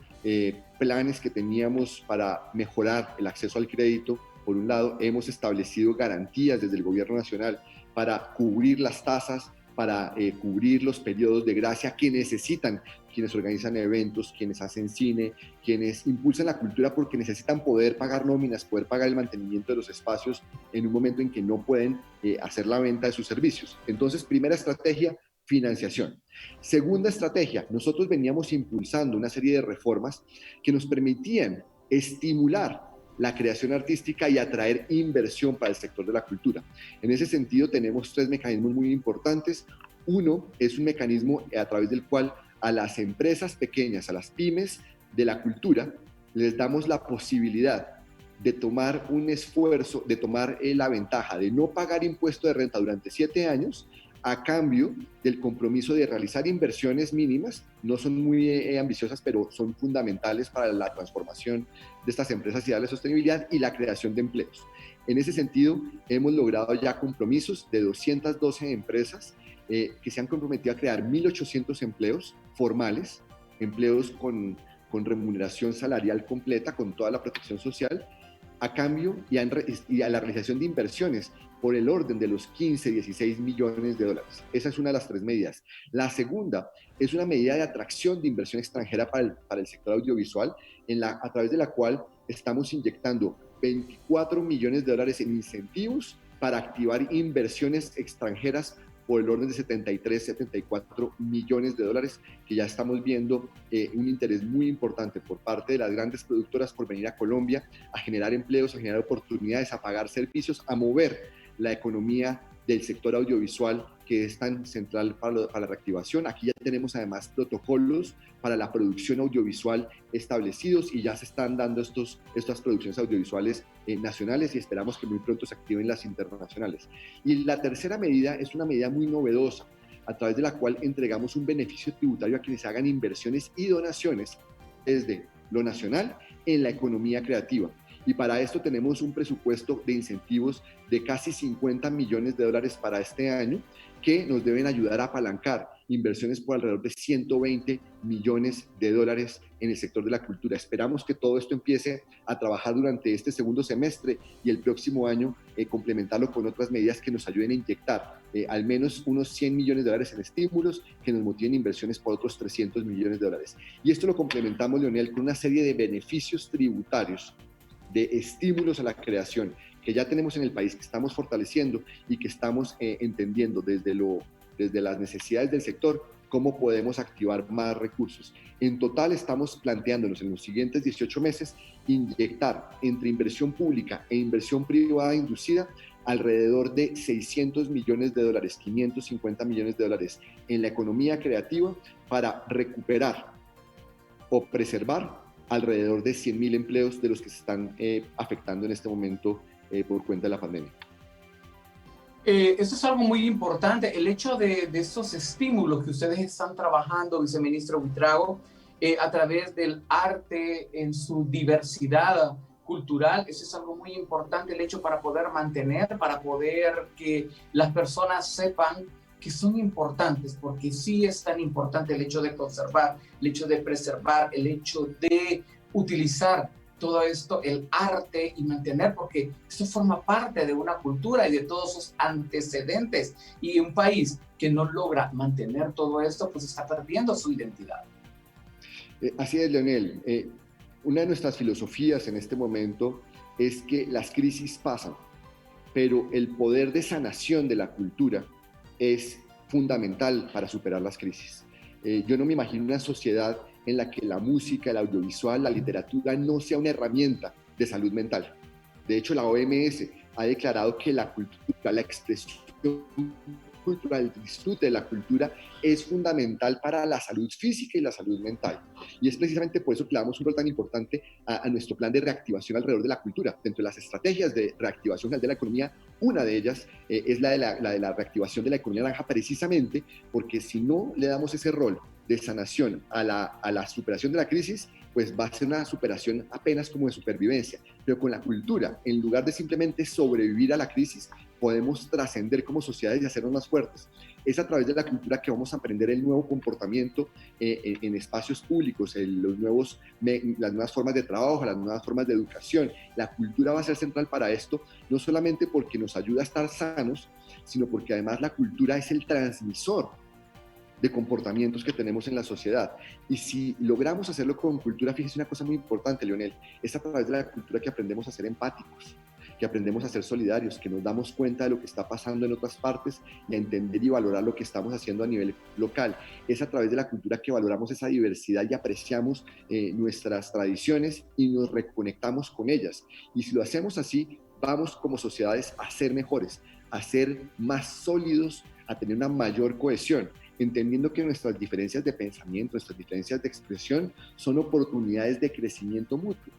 planes que teníamos para mejorar el acceso al crédito. Por un lado, hemos establecido garantías desde el gobierno nacional para cubrir las tasas, para cubrir los periodos de gracia que necesitan quienes organizan eventos, quienes hacen cine, quienes impulsan la cultura, porque necesitan poder pagar nóminas, poder pagar el mantenimiento de los espacios en un momento en que no pueden hacer la venta de sus servicios. Entonces, primera estrategia, financiación. Segunda estrategia, nosotros veníamos impulsando una serie de reformas que nos permitían estimular la creación artística y atraer inversión para el sector de la cultura. En ese sentido, tenemos 3 mecanismos muy importantes. Uno es un mecanismo a través del cual a las empresas pequeñas, a las pymes de la cultura, les damos la posibilidad de tomar un esfuerzo, de tomar la ventaja de no pagar impuesto de renta durante 7 años, a cambio del compromiso de realizar inversiones mínimas. No son muy ambiciosas, pero son fundamentales para la transformación de estas empresas y darle sostenibilidad y la creación de empleos. En ese sentido, hemos logrado ya compromisos de 212 empresas que se han comprometido a crear 1.800 empleos formales, empleos con remuneración salarial completa, con toda la protección social, a cambio y a la realización de inversiones por el orden de los 15, 16 millones de dólares. Esa es una de las 3 medidas. La segunda es una medida de atracción de inversión extranjera para el sector audiovisual, a través de la cual estamos inyectando 24 millones de dólares en incentivos para activar inversiones extranjeras por el orden de 73, 74 millones de dólares, que ya estamos viendo un interés muy importante por parte de las grandes productoras por venir a Colombia a generar empleos, a generar oportunidades, a pagar servicios, a mover la economía del sector audiovisual, que es tan central para la reactivación. Aquí ya tenemos además protocolos para la producción audiovisual establecidos y ya se están dando estas producciones audiovisuales nacionales, y esperamos que muy pronto se activen las internacionales. Y la tercera medida es una medida muy novedosa, a través de la cual entregamos un beneficio tributario a quienes hagan inversiones y donaciones desde lo nacional en la economía creativa. Y para esto tenemos un presupuesto de incentivos de casi 50 millones de dólares para este año, que nos deben ayudar a apalancar inversiones por alrededor de 120 millones de dólares en el sector de la cultura. Esperamos que todo esto empiece a trabajar durante este segundo semestre y el próximo año complementarlo con otras medidas que nos ayuden a inyectar al menos unos 100 millones de dólares en estímulos, que nos motiven inversiones por otros 300 millones de dólares. Y esto lo complementamos, Leonel, con una serie de beneficios tributarios, de estímulos a la creación que ya tenemos en el país, que estamos fortaleciendo y que estamos entendiendo desde las necesidades del sector cómo podemos activar más recursos. En total estamos planteándonos en los siguientes 18 meses inyectar entre inversión pública e inversión privada inducida alrededor de 600 millones de dólares, 550 millones de dólares en la economía creativa, para recuperar o preservar alrededor de 100.000 empleos de los que se están afectando en este momento por cuenta de la pandemia. Eso es algo muy importante, el hecho de estos estímulos que ustedes están trabajando, viceministro Buitrago, a través del arte en su diversidad cultural. Eso es algo muy importante, el hecho para poder mantener, para poder que las personas sepan que son importantes, porque sí es tan importante el hecho de conservar, el hecho de preservar, el hecho de utilizar todo esto, el arte, y mantener, porque esto forma parte de una cultura y de todos sus antecedentes, y un país que no logra mantener todo esto, pues está perdiendo su identidad. Así es, Leonel. Una de nuestras filosofías en este momento es que las crisis pasan, pero el poder de sanación de la cultura es fundamental para superar las crisis. Yo no me imagino una sociedad en la que la música, el audiovisual, la literatura no sea una herramienta de salud mental. De hecho, la OMS ha declarado que la cultura, la expresión cultural, el disfrute de la cultura es fundamental para la salud física y la salud mental. Y es precisamente por eso que le damos un rol tan importante a nuestro plan de reactivación alrededor de la cultura. Dentro de las estrategias de reactivación de la economía, una de ellas es la de la reactivación de la economía naranja, precisamente porque si no le damos ese rol de sanación a la superación de la crisis, pues va a ser una superación apenas como de supervivencia. Pero con la cultura, en lugar de simplemente sobrevivir a la crisis, podemos trascender como sociedades y hacernos más fuertes. Es a través de la cultura que vamos a aprender el nuevo comportamiento en espacios públicos, las nuevas formas de trabajo, las nuevas formas de educación. La cultura va a ser central para esto, no solamente porque nos ayuda a estar sanos, sino porque además la cultura es el transmisor de comportamientos que tenemos en la sociedad. Y si logramos hacerlo con cultura, fíjese una cosa muy importante, Leonel, es a través de la cultura que aprendemos a ser empáticos, que aprendemos a ser solidarios, que nos damos cuenta de lo que está pasando en otras partes y a entender y valorar lo que estamos haciendo a nivel local. Es a través de la cultura que valoramos esa diversidad y apreciamos nuestras tradiciones y nos reconectamos con ellas. Y si lo hacemos así, vamos como sociedades a ser mejores, a ser más sólidos, a tener una mayor cohesión, entendiendo que nuestras diferencias de pensamiento, nuestras diferencias de expresión son oportunidades de crecimiento mutuo.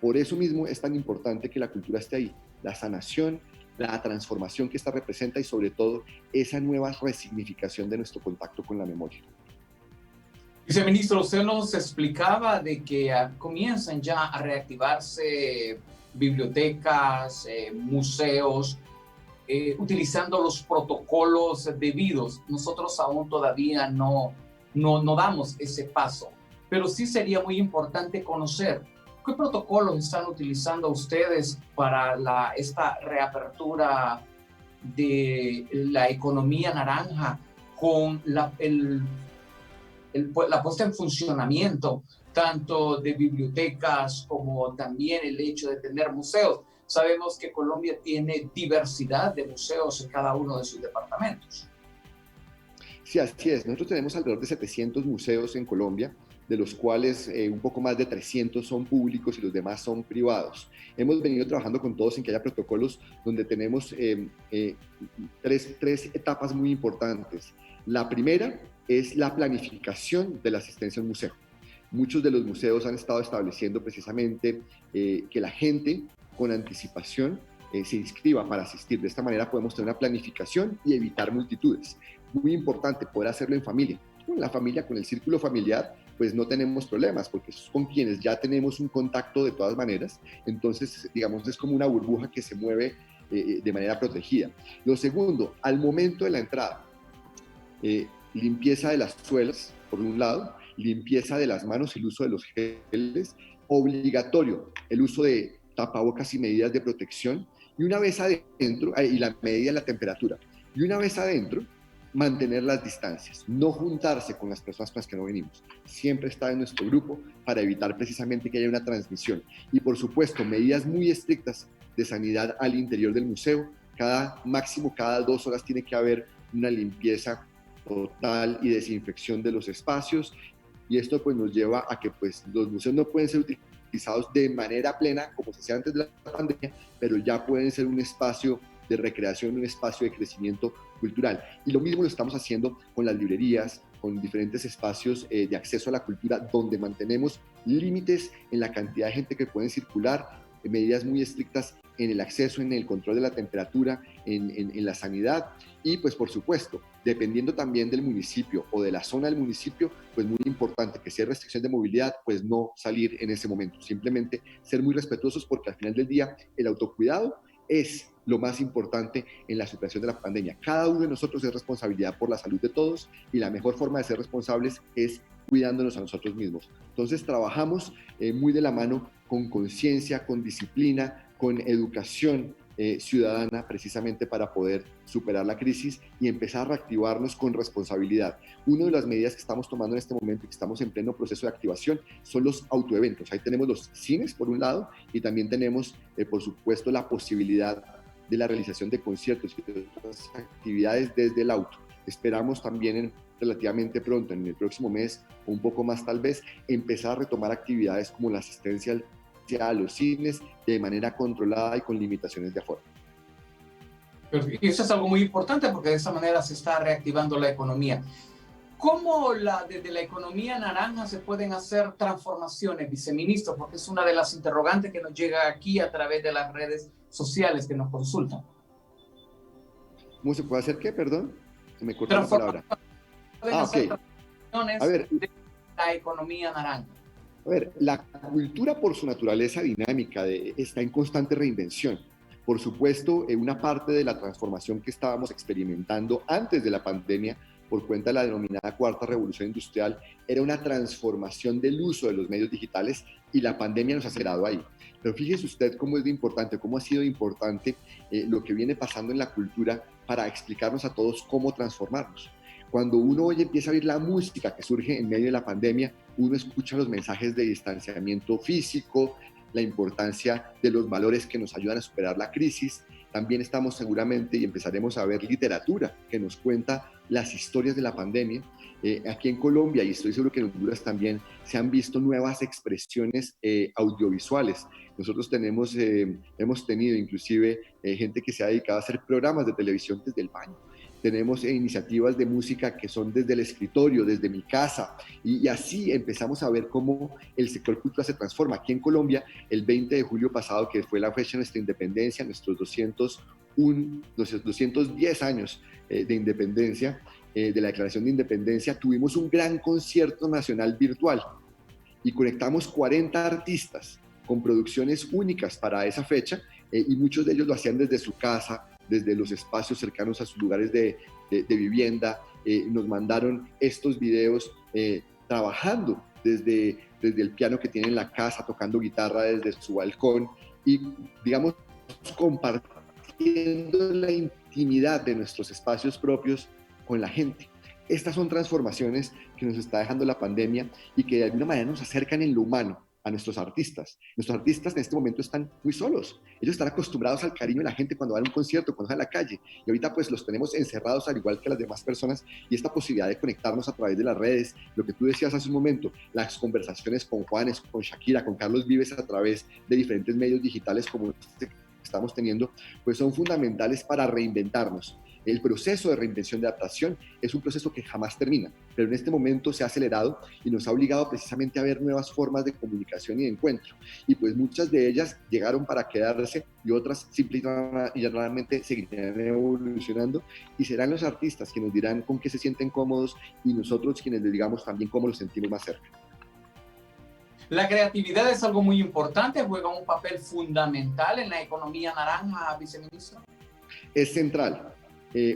Por eso mismo es tan importante que la cultura esté ahí, la sanación, la transformación que esta representa y sobre todo esa nueva resignificación de nuestro contacto con la memoria. Viceministro, usted nos explicaba de que comienzan ya a reactivarse bibliotecas, museos, utilizando los protocolos debidos. Nosotros aún todavía no damos ese paso, pero sí sería muy importante conocer qué protocolos están utilizando ustedes para esta reapertura de la economía naranja con la puesta en funcionamiento tanto de bibliotecas como también el hecho de tener museos. Sabemos que Colombia tiene diversidad de museos en cada uno de sus departamentos. Sí, así es. Nosotros tenemos alrededor de 700 museos en Colombia, de los cuales un poco más de 300 son públicos y los demás son privados. Hemos venido trabajando con todos en que haya protocolos donde tenemos tres etapas muy importantes. La primera es la planificación de la asistencia al museo. Muchos de los museos han estado estableciendo precisamente que la gente con anticipación se inscriba para asistir. De esta manera podemos tener una planificación y evitar multitudes. Muy importante poder hacerlo en familia. Con la familia, con el círculo familiar, pues no tenemos problemas, porque es con quienes ya tenemos un contacto de todas maneras. Entonces, digamos, es como una burbuja que se mueve de manera protegida. Lo segundo, al momento de la entrada, limpieza de las suelas, por un lado, limpieza de las manos, el uso de los geles, obligatorio el uso de tapabocas y medidas de protección, y una vez adentro, y la medida de la temperatura, y una vez adentro, mantener las distancias, no juntarse con las personas con las que no venimos, siempre estar en nuestro grupo para evitar precisamente que haya una transmisión. Y por supuesto, medidas muy estrictas de sanidad al interior del museo, máximo cada 2 horas tiene que haber una limpieza total y desinfección de los espacios, y esto pues nos lleva a que pues los museos no pueden ser utilizados de manera plena como se hacía antes de la pandemia, pero ya pueden ser un espacio de recreación, un espacio de crecimiento cultural. Y lo mismo lo estamos haciendo con las librerías, con diferentes espacios de acceso a la cultura, donde mantenemos límites en la cantidad de gente que pueden circular, medidas muy estrictas en el acceso, en el control de la temperatura, en la sanidad, y pues por supuesto, dependiendo también del municipio o de la zona del municipio, pues muy importante que si hay restricción de movilidad, pues no salir en ese momento, simplemente ser muy respetuosos, porque al final del día el autocuidado es lo más importante en la situación de la pandemia. Cada uno de nosotros es responsabilidad por la salud de todos, y la mejor forma de ser responsables es cuidándonos a nosotros mismos. Entonces trabajamos muy de la mano con conciencia, con disciplina, con educación ciudadana, precisamente para poder superar la crisis y empezar a reactivarnos con responsabilidad. Una de las medidas que estamos tomando en este momento y que estamos en pleno proceso de activación son los autoeventos. Ahí tenemos los cines por un lado, y también tenemos por supuesto la posibilidad de la realización de conciertos y de otras actividades desde el auto. Esperamos también relativamente pronto, en el próximo mes o un poco más tal vez, empezar a retomar actividades como la asistencia a los cines de manera controlada y con limitaciones de aforo. Y eso es algo muy importante, porque de esa manera se está reactivando la economía. ¿Cómo desde la economía naranja se pueden hacer transformaciones, viceministro? Porque es una de las interrogantes que nos llega aquí a través de las redes sociales que nos consultan. ¿Cómo se puede hacer qué? Perdón, se me cortó la palabra. Pueden hacer transformaciones de la economía naranja. A ver, la cultura por su naturaleza dinámica está en constante reinvención. Por supuesto, una parte de la transformación que estábamos experimentando antes de la pandemia, por cuenta de la denominada cuarta revolución industrial, era una transformación del uso de los medios digitales, y la pandemia nos ha acelerado ahí. Pero fíjese usted cómo es de importante, cómo ha sido importante lo que viene pasando en la cultura para explicarnos a todos cómo transformarnos. Cuando uno hoy empieza a oír la música que surge en medio de la pandemia, uno escucha los mensajes de distanciamiento físico, la importancia de los valores que nos ayudan a superar la crisis. También estamos seguramente y empezaremos a ver literatura que nos cuenta las historias de la pandemia. Aquí en Colombia, y estoy seguro que en Honduras también, se han visto nuevas expresiones audiovisuales. Nosotros hemos tenido inclusive gente que se ha dedicado a hacer programas de televisión desde el baño. Tenemos iniciativas de música que son desde el escritorio, desde mi casa, y así empezamos a ver cómo el sector cultural se transforma. Aquí en Colombia, el 20 de julio pasado, que fue la fecha de nuestra independencia, nuestros 210 años de independencia, de la Declaración de Independencia, tuvimos un gran concierto nacional virtual y conectamos 40 artistas con producciones únicas para esa fecha, y muchos de ellos lo hacían desde su casa, desde los espacios cercanos a sus lugares de vivienda. Nos mandaron estos videos trabajando desde el piano que tienen en la casa, tocando guitarra desde su balcón y, digamos, compartiendo la intimidad de nuestros espacios propios con la gente. Estas son transformaciones que nos está dejando la pandemia y que de alguna manera nos acercan en lo humano. a nuestros artistas. Nuestros artistas en este momento están muy solos. Ellos están acostumbrados al cariño de la gente cuando van a un concierto, cuando van a la calle. Y ahorita pues los tenemos encerrados al igual que las demás personas, y esta posibilidad de conectarnos a través de las redes, lo que tú decías hace un momento, las conversaciones con Juanes, con Shakira, con Carlos Vives a través de diferentes medios digitales como este que estamos teniendo, pues son fundamentales para reinventarnos. El proceso de reinvención de adaptación es un proceso que jamás termina, pero en este momento se ha acelerado y nos ha obligado precisamente a ver nuevas formas de comunicación y de encuentro. Y pues muchas de ellas llegaron para quedarse y otras simplemente y llanamente seguirán evolucionando, y serán los artistas quienes dirán con qué se sienten cómodos y nosotros quienes les digamos también cómo los sentimos más cerca. La creatividad es algo muy importante, juega un papel fundamental en la economía naranja, viceministro. Es central.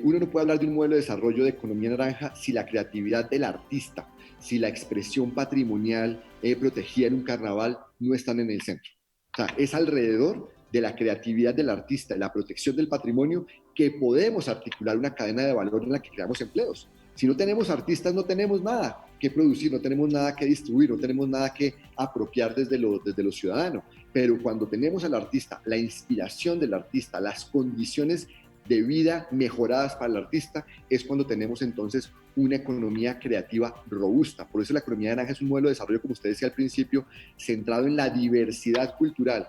Uno no puede hablar de un modelo de desarrollo de economía naranja si la creatividad del artista, si la expresión patrimonial protegida en un carnaval no están en el centro. O sea, es alrededor de la creatividad del artista y la protección del patrimonio que podemos articular una cadena de valor en la que creamos empleos. Si no tenemos artistas, no tenemos nada que producir, no tenemos nada que distribuir, no tenemos nada que apropiar desde lo ciudadano. Pero cuando tenemos al artista, la inspiración del artista, las condiciones de vida mejoradas para el artista, es cuando tenemos entonces una economía creativa robusta. Por eso la economía naranja es un modelo de desarrollo, como usted decía al principio, centrado en la diversidad cultural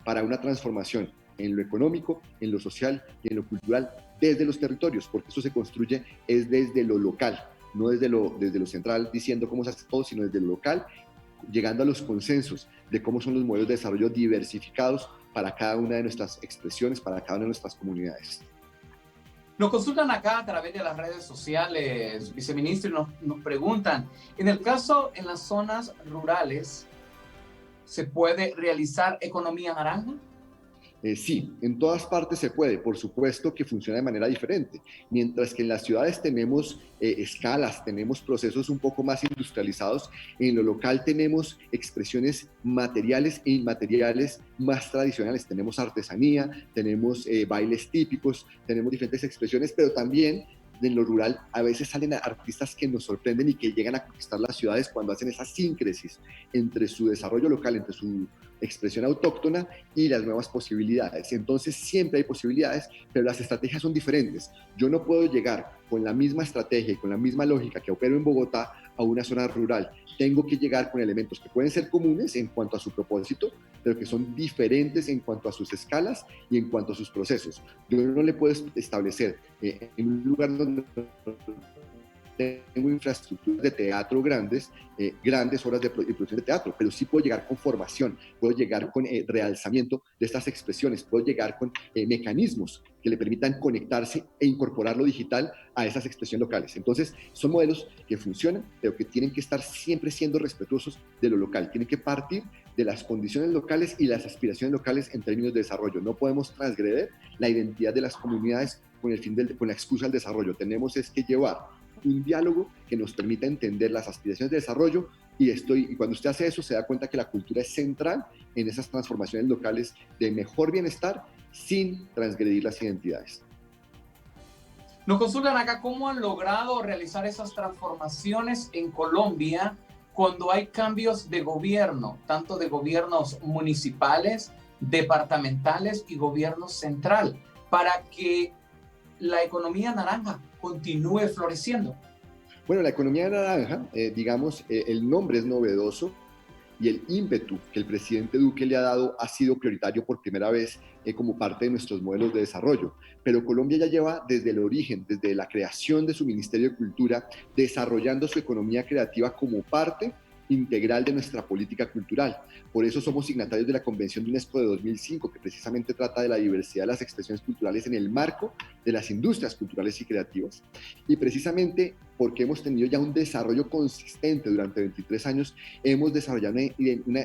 para una transformación en lo económico, en lo social y en lo cultural desde los territorios, porque eso se construye es desde lo local, no desde lo central diciendo cómo se hace todo, sino desde lo local, llegando a los consensos de cómo son los modelos de desarrollo diversificados para cada una de nuestras expresiones, para cada una de nuestras comunidades. Nos consultan acá a través de las redes sociales, viceministro, y nos preguntan, en el caso en las zonas rurales, ¿se puede realizar economía naranja? Sí, en todas partes se puede, por supuesto que funciona de manera diferente. Mientras que en las ciudades tenemos escalas, tenemos procesos un poco más industrializados, en lo local tenemos expresiones materiales e inmateriales más tradicionales. Tenemos artesanía, tenemos bailes típicos, tenemos diferentes expresiones, pero también en lo rural a veces salen artistas que nos sorprenden y que llegan a conquistar las ciudades cuando hacen esa síncresis entre su desarrollo local, entre su expresión autóctona y las nuevas posibilidades. Entonces siempre hay posibilidades, pero las estrategias son diferentes. Yo no puedo llegar con la misma estrategia y con la misma lógica que opero en Bogotá a una zona rural. Tengo que llegar con elementos que pueden ser comunes en cuanto a su propósito, pero que son diferentes en cuanto a sus escalas y en cuanto a sus procesos. Yo no le puedo establecer en un lugar donde tengo infraestructuras de teatro grandes, grandes horas de producción de teatro, pero sí puedo llegar con formación, puedo llegar con realzamiento de estas expresiones, puedo llegar con mecanismos que le permitan conectarse e incorporar lo digital a esas expresiones locales. Entonces, son modelos que funcionan, pero que tienen que estar siempre siendo respetuosos de lo local, tienen que partir de las condiciones locales y las aspiraciones locales en términos de desarrollo. No podemos transgredir la identidad de las comunidades con la excusa del desarrollo. Tenemos es que llevar un diálogo que nos permita entender las aspiraciones de desarrollo y cuando usted hace eso se da cuenta que la cultura es central en esas transformaciones locales de mejor bienestar sin transgredir las identidades. Nos consultan acá cómo han logrado realizar esas transformaciones en Colombia cuando hay cambios de gobierno, tanto de gobiernos municipales, departamentales y gobierno central, para que la economía naranja continúe floreciendo. Bueno, la economía naranja, el nombre es novedoso y el ímpetu que el presidente Duque le ha dado ha sido prioritario por primera vez como parte de nuestros modelos de desarrollo. Pero Colombia ya lleva desde el origen, desde la creación de su Ministerio de Cultura, desarrollando su economía creativa como parte integral de nuestra política cultural. Por eso somos signatarios de la Convención de UNESCO de 2005, que precisamente trata de la diversidad de las expresiones culturales en el marco de las industrias culturales y creativas. Y precisamente porque hemos tenido ya un desarrollo consistente durante 23 años, hemos desarrollado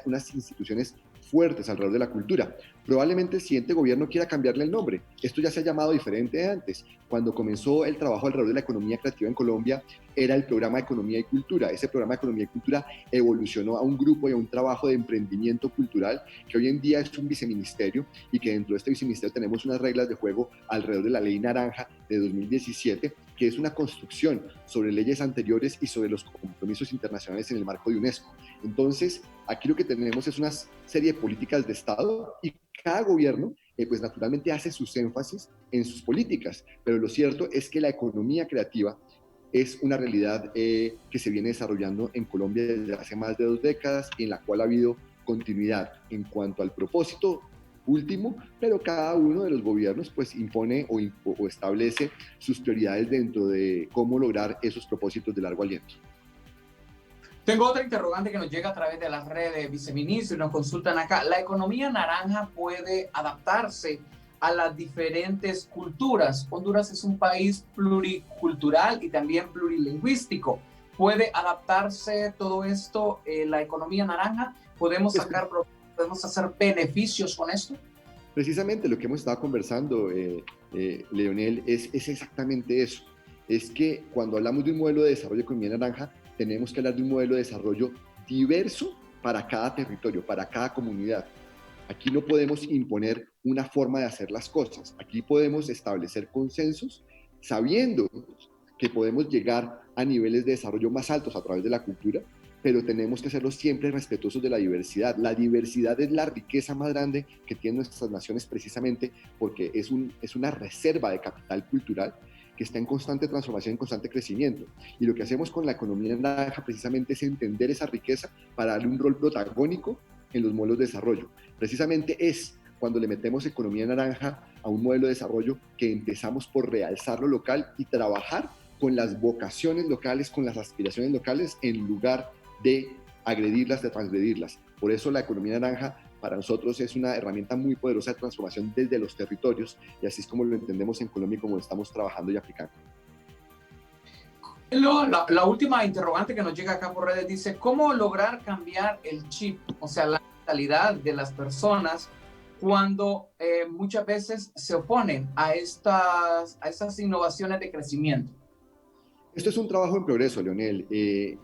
unas instituciones fuertes alrededor de la cultura. Probablemente el siguiente gobierno quiera cambiarle el nombre. Esto ya se ha llamado diferente de antes. Cuando comenzó el trabajo alrededor de la economía creativa en Colombia, era el programa de Economía y Cultura. Ese programa de Economía y Cultura evolucionó a un grupo y a un trabajo de emprendimiento cultural que hoy en día es un viceministerio y que dentro de este viceministerio tenemos unas reglas de juego alrededor de la Ley Naranja de 2017 que es una construcción sobre leyes anteriores y sobre los compromisos internacionales en el marco de UNESCO. Entonces, aquí lo que tenemos es una serie de políticas de Estado y cada gobierno, pues naturalmente hace sus énfasis en sus políticas, pero lo cierto es que la economía creativa es una realidad que se viene desarrollando en Colombia desde hace más de 2 décadas y en la cual ha habido continuidad en cuanto al propósito último, pero cada uno de los gobiernos pues impone o establece sus prioridades dentro de cómo lograr esos propósitos de largo aliento. Tengo otra interrogante que nos llega a través de las redes, viceministro, y nos consultan acá. ¿La economía naranja puede adaptarse a las diferentes culturas? Honduras es un país pluricultural y también plurilingüístico. ¿Puede adaptarse todo esto, la economía naranja? ¿Podemos hacer beneficios con esto? Precisamente lo que hemos estado conversando, Leonel, es exactamente eso. Es que cuando hablamos de un modelo de desarrollo de economía naranja, tenemos que hablar de un modelo de desarrollo diverso para cada territorio, para cada comunidad. Aquí no podemos imponer una forma de hacer las cosas. Aquí podemos establecer consensos sabiendo que podemos llegar a niveles de desarrollo más altos a través de la cultura, pero tenemos que hacerlo siempre respetuosos de la diversidad. La diversidad es la riqueza más grande que tienen nuestras naciones precisamente porque es una reserva de capital cultural que está en constante transformación, en constante crecimiento. Y lo que hacemos con la economía naranja precisamente es entender esa riqueza para darle un rol protagónico en los modelos de desarrollo. Precisamente es cuando le metemos economía naranja a un modelo de desarrollo que empezamos por realzar lo local y trabajar con las vocaciones locales, con las aspiraciones locales, en lugar de agredirlas, de transgredirlas. Por eso la economía naranja para nosotros es una herramienta muy poderosa de transformación desde los territorios y así es como lo entendemos en Colombia y como lo estamos trabajando y aplicando. La última interrogante que nos llega acá por redes dice, ¿cómo lograr cambiar el chip, o sea, la mentalidad de las personas cuando muchas veces se oponen a estas innovaciones de crecimiento? Esto es un trabajo en progreso, Leonel.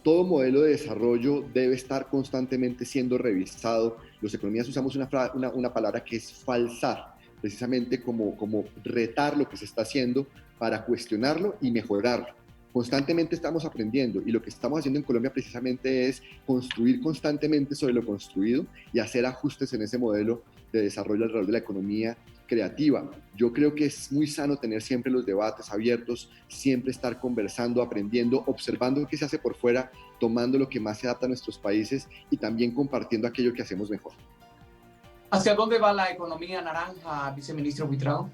Todo modelo de desarrollo debe estar constantemente siendo revisado. Los economistas usamos una palabra que es falsar, precisamente como retar lo que se está haciendo para cuestionarlo y mejorarlo. Constantemente estamos aprendiendo y lo que estamos haciendo en Colombia precisamente es construir constantemente sobre lo construido y hacer ajustes en ese modelo de desarrollo alrededor de la economía creativa. Yo creo que es muy sano tener siempre los debates abiertos, siempre estar conversando, aprendiendo, observando qué se hace por fuera, tomando lo que más se adapta a nuestros países y también compartiendo aquello que hacemos mejor. ¿Hacia dónde va la economía naranja, viceministro Buitrago?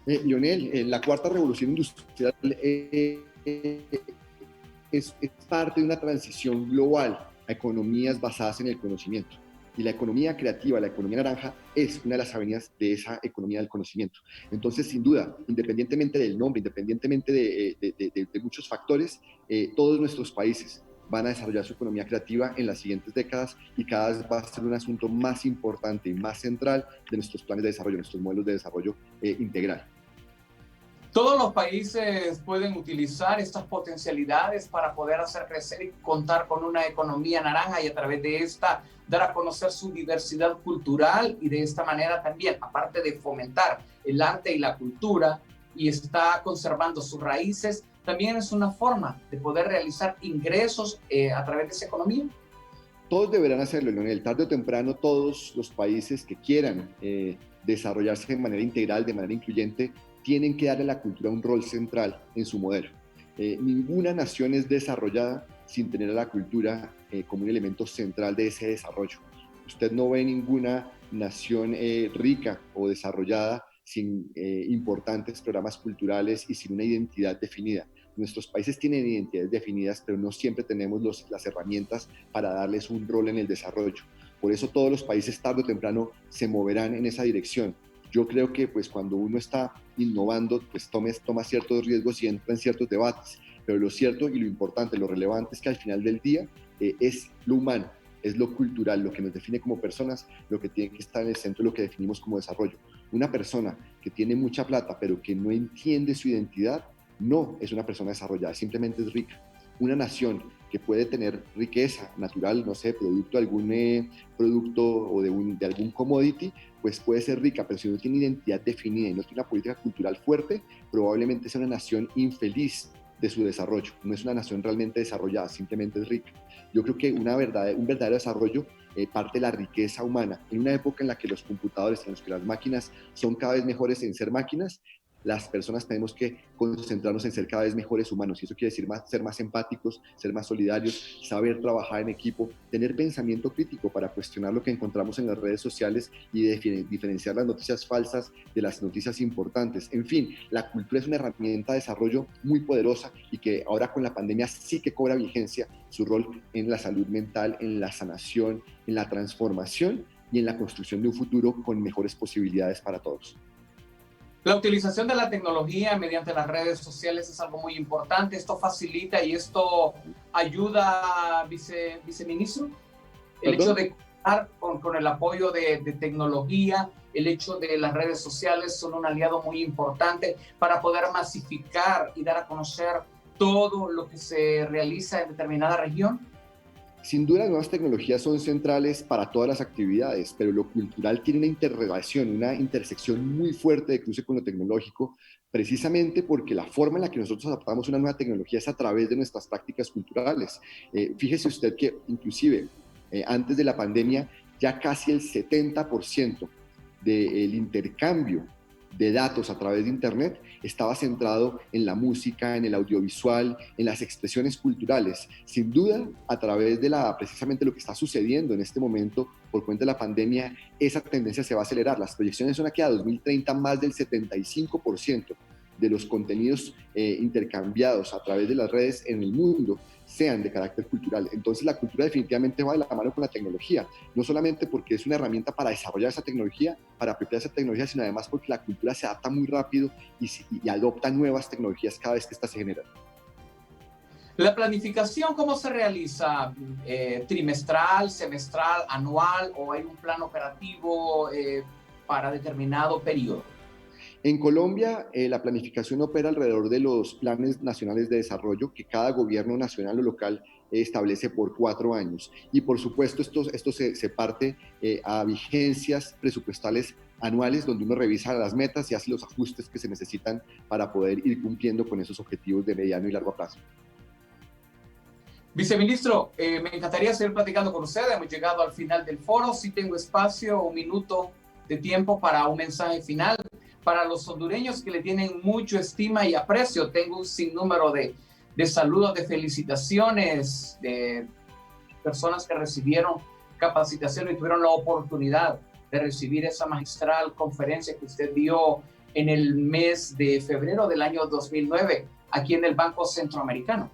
Lionel, la cuarta revolución industrial es parte de una transición global a economías basadas en el conocimiento. Y la economía creativa, la economía naranja, es una de las avenidas de esa economía del conocimiento. Entonces, sin duda, independientemente del nombre, independientemente de muchos factores, todos nuestros países van a desarrollar su economía creativa en las siguientes décadas y cada vez va a ser un asunto más importante y más central de nuestros planes de desarrollo, nuestros modelos de desarrollo integral. Todos los países pueden utilizar estas potencialidades para poder hacer crecer y contar con una economía naranja y a través de esta dar a conocer su diversidad cultural y de esta manera también, aparte de fomentar el arte y la cultura y está conservando sus raíces, también es una forma de poder realizar ingresos a través de esa economía. Todos deberán hacerlo, Leonel. Tarde o temprano, todos los países que quieran desarrollarse de manera integral, de manera incluyente, tienen que darle a la cultura un rol central en su modelo. Ninguna nación es desarrollada sin tener a la cultura como un elemento central de ese desarrollo. Usted no ve ninguna nación rica o desarrollada sin importantes programas culturales y sin una identidad definida. Nuestros países tienen identidades definidas, pero no siempre tenemos las herramientas para darles un rol en el desarrollo. Por eso todos los países tarde o temprano se moverán en esa dirección. Yo creo que pues cuando uno está innovando, pues toma ciertos riesgos y entra en ciertos debates, pero lo cierto y lo importante, lo relevante es que al final del día es lo humano, es lo cultural, lo que nos define como personas, lo que tiene que estar en el centro de lo que definimos como desarrollo. Una persona que tiene mucha plata pero que no entiende su identidad, no es una persona desarrollada, simplemente es rica. Una nación que puede tener riqueza natural, no sé, producto de algún producto o de algún commodity, pues puede ser rica, pero si no tiene identidad definida y no tiene una política cultural fuerte, probablemente sea una nación infeliz de su desarrollo. No es una nación realmente desarrollada, simplemente es rica. Yo creo que un verdadero desarrollo parte de la riqueza humana. En una época en la que los computadores, en los que las máquinas son cada vez mejores en ser máquinas, las personas tenemos que concentrarnos en ser cada vez mejores humanos, y eso quiere decir ser más empáticos, ser más solidarios, saber trabajar en equipo, tener pensamiento crítico para cuestionar lo que encontramos en las redes sociales y diferenciar las noticias falsas de las noticias importantes. En fin, la cultura es una herramienta de desarrollo muy poderosa y que ahora con la pandemia sí que cobra vigencia su rol en la salud mental, en la sanación, en la transformación y en la construcción de un futuro con mejores posibilidades para todos. La utilización de la tecnología mediante las redes sociales es algo muy importante. Esto facilita y esto ayuda, viceministro. El hecho de contar con el apoyo de tecnología, el hecho de las redes sociales son un aliado muy importante para poder masificar y dar a conocer todo lo que se realiza en determinada región. Sin duda, las nuevas tecnologías son centrales para todas las actividades, pero lo cultural tiene una interrelación, una intersección muy fuerte de cruce con lo tecnológico, precisamente porque la forma en la que nosotros adaptamos una nueva tecnología es a través de nuestras prácticas culturales. Fíjese usted que inclusive antes de la pandemia ya casi el 70% del intercambio de datos a través de Internet estaba centrado en la música, en el audiovisual, en las expresiones culturales. Sin duda, a través de precisamente lo que está sucediendo en este momento por cuenta de la pandemia, esa tendencia se va a acelerar. Las proyecciones son que a 2030 más del 75% de los contenidos intercambiados a través de las redes en el mundo sean de carácter cultural. Entonces la cultura definitivamente va de la mano con la tecnología, no solamente porque es una herramienta para desarrollar esa tecnología, para aplicar esa tecnología, sino además porque la cultura se adapta muy rápido y adopta nuevas tecnologías cada vez que estas se generan. La planificación, ¿cómo se realiza? ¿Trimestral, semestral, anual, o hay un plan operativo para determinado periodo? En Colombia, la planificación opera alrededor de los planes nacionales de desarrollo que cada gobierno nacional o local establece por 4 años. Y por supuesto, esto se parte a vigencias presupuestales anuales, donde uno revisa las metas y hace los ajustes que se necesitan para poder ir cumpliendo con esos objetivos de mediano y largo plazo. Viceministro, me encantaría seguir platicando con usted. Hemos llegado al final del foro. Si tengo espacio, un minuto de tiempo para un mensaje final. Para los hondureños que le tienen mucho estima y aprecio, tengo un sinnúmero de saludos, de felicitaciones, de personas que recibieron capacitación y tuvieron la oportunidad de recibir esa magistral conferencia que usted dio en el mes de febrero del año 2009, aquí en el Banco Centroamericano.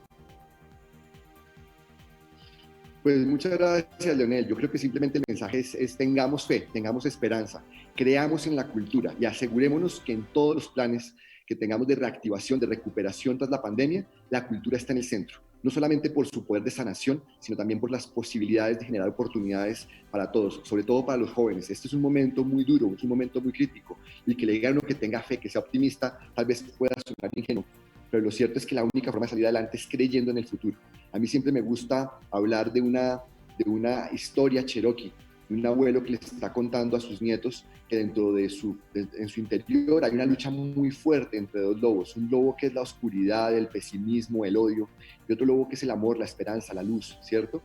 Pues muchas gracias, Leonel. Yo creo que simplemente el mensaje es tengamos fe, tengamos esperanza, creamos en la cultura y asegurémonos que en todos los planes que tengamos de reactivación, de recuperación tras la pandemia, la cultura está en el centro. No solamente por su poder de sanación, sino también por las posibilidades de generar oportunidades para todos, sobre todo para los jóvenes. Este es un momento muy duro, es un momento muy crítico, y que le diga a uno que tenga fe, que sea optimista, tal vez pueda sonar ingenuo, pero lo cierto es que la única forma de salir adelante es creyendo en el futuro. A mí siempre me gusta hablar de una historia cherokee, de un abuelo que les está contando a sus nietos que en su interior hay una lucha muy fuerte entre dos lobos. Un lobo que es la oscuridad, el pesimismo, el odio, y otro lobo que es el amor, la esperanza, la luz, ¿cierto?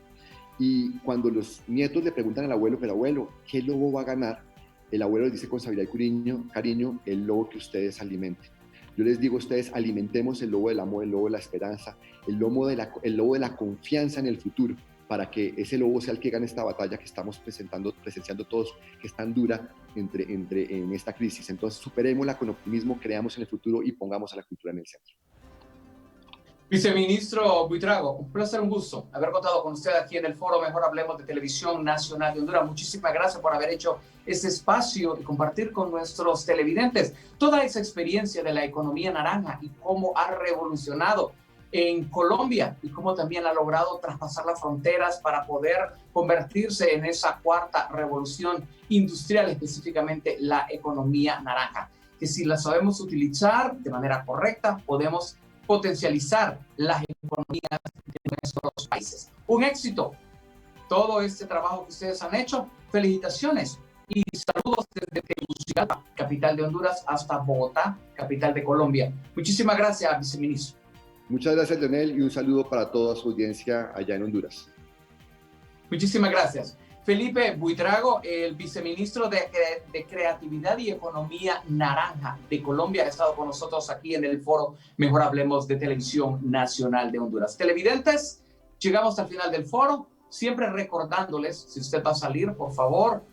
Y cuando los nietos le preguntan al abuelo, pero abuelo, ¿qué lobo va a ganar? El abuelo les dice con sabiduría y cariño, el lobo que ustedes alimenten. Yo les digo a ustedes, alimentemos el lobo del amor, el lobo de la esperanza, el lobo de la confianza en el futuro, para que ese lobo sea el que gane esta batalla que estamos presenciando todos, que es tan dura en esta crisis. Entonces, superémosla con optimismo, creamos en el futuro y pongamos a la cultura en el centro. Viceministro Buitrago, un placer, un gusto haber contado con usted aquí en el foro Mejor Hablemos de Televisión Nacional de Honduras. Muchísimas gracias por haber hecho este espacio y compartir con nuestros televidentes toda esa experiencia de la economía naranja y cómo ha revolucionado en Colombia y cómo también ha logrado traspasar las fronteras para poder convertirse en esa cuarta revolución industrial, específicamente la economía naranja, que si la sabemos utilizar de manera correcta, podemos potencializar las economías de nuestros países. Un éxito. Todo este trabajo que ustedes han hecho, felicitaciones y saludos desde Tegucigalpa, capital de Honduras, hasta Bogotá, capital de Colombia. Muchísimas gracias, viceministro. Muchas gracias, Leonel, y un saludo para toda su audiencia allá en Honduras. Muchísimas gracias. Felipe Buitrago, el viceministro de Creatividad y Economía Naranja de Colombia, ha estado con nosotros aquí en el foro Mejor Hablemos de Televisión Nacional de Honduras. Televidentes, llegamos al final del foro. Siempre recordándoles, si usted va a salir, por favor,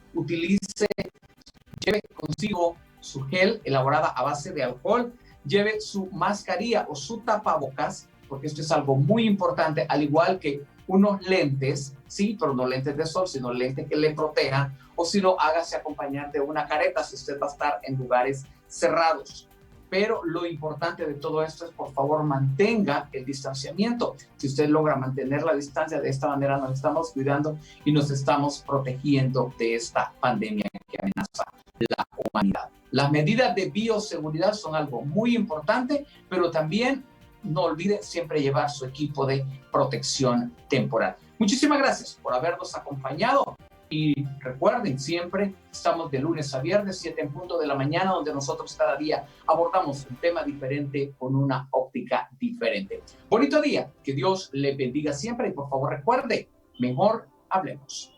lleve consigo su gel elaborada a base de alcohol, lleve su mascarilla o su tapabocas, porque esto es algo muy importante, al igual que unos lentes, sí, pero no lentes de sol, sino lentes que le protejan, o si no, hágase acompañar de una careta si usted va a estar en lugares cerrados. Pero lo importante de todo esto es, por favor, mantenga el distanciamiento. Si usted logra mantener la distancia, de esta manera nos estamos cuidando y nos estamos protegiendo de esta pandemia que amenaza la humanidad. Las medidas de bioseguridad son algo muy importante, pero también no olvide siempre llevar su equipo de protección temporal. Muchísimas gracias por habernos acompañado. Y recuerden, siempre estamos de lunes a viernes, 7 en punto de la mañana, donde nosotros cada día abordamos un tema diferente con una óptica diferente. Bonito día, que Dios le bendiga siempre y por favor recuerde, mejor hablemos.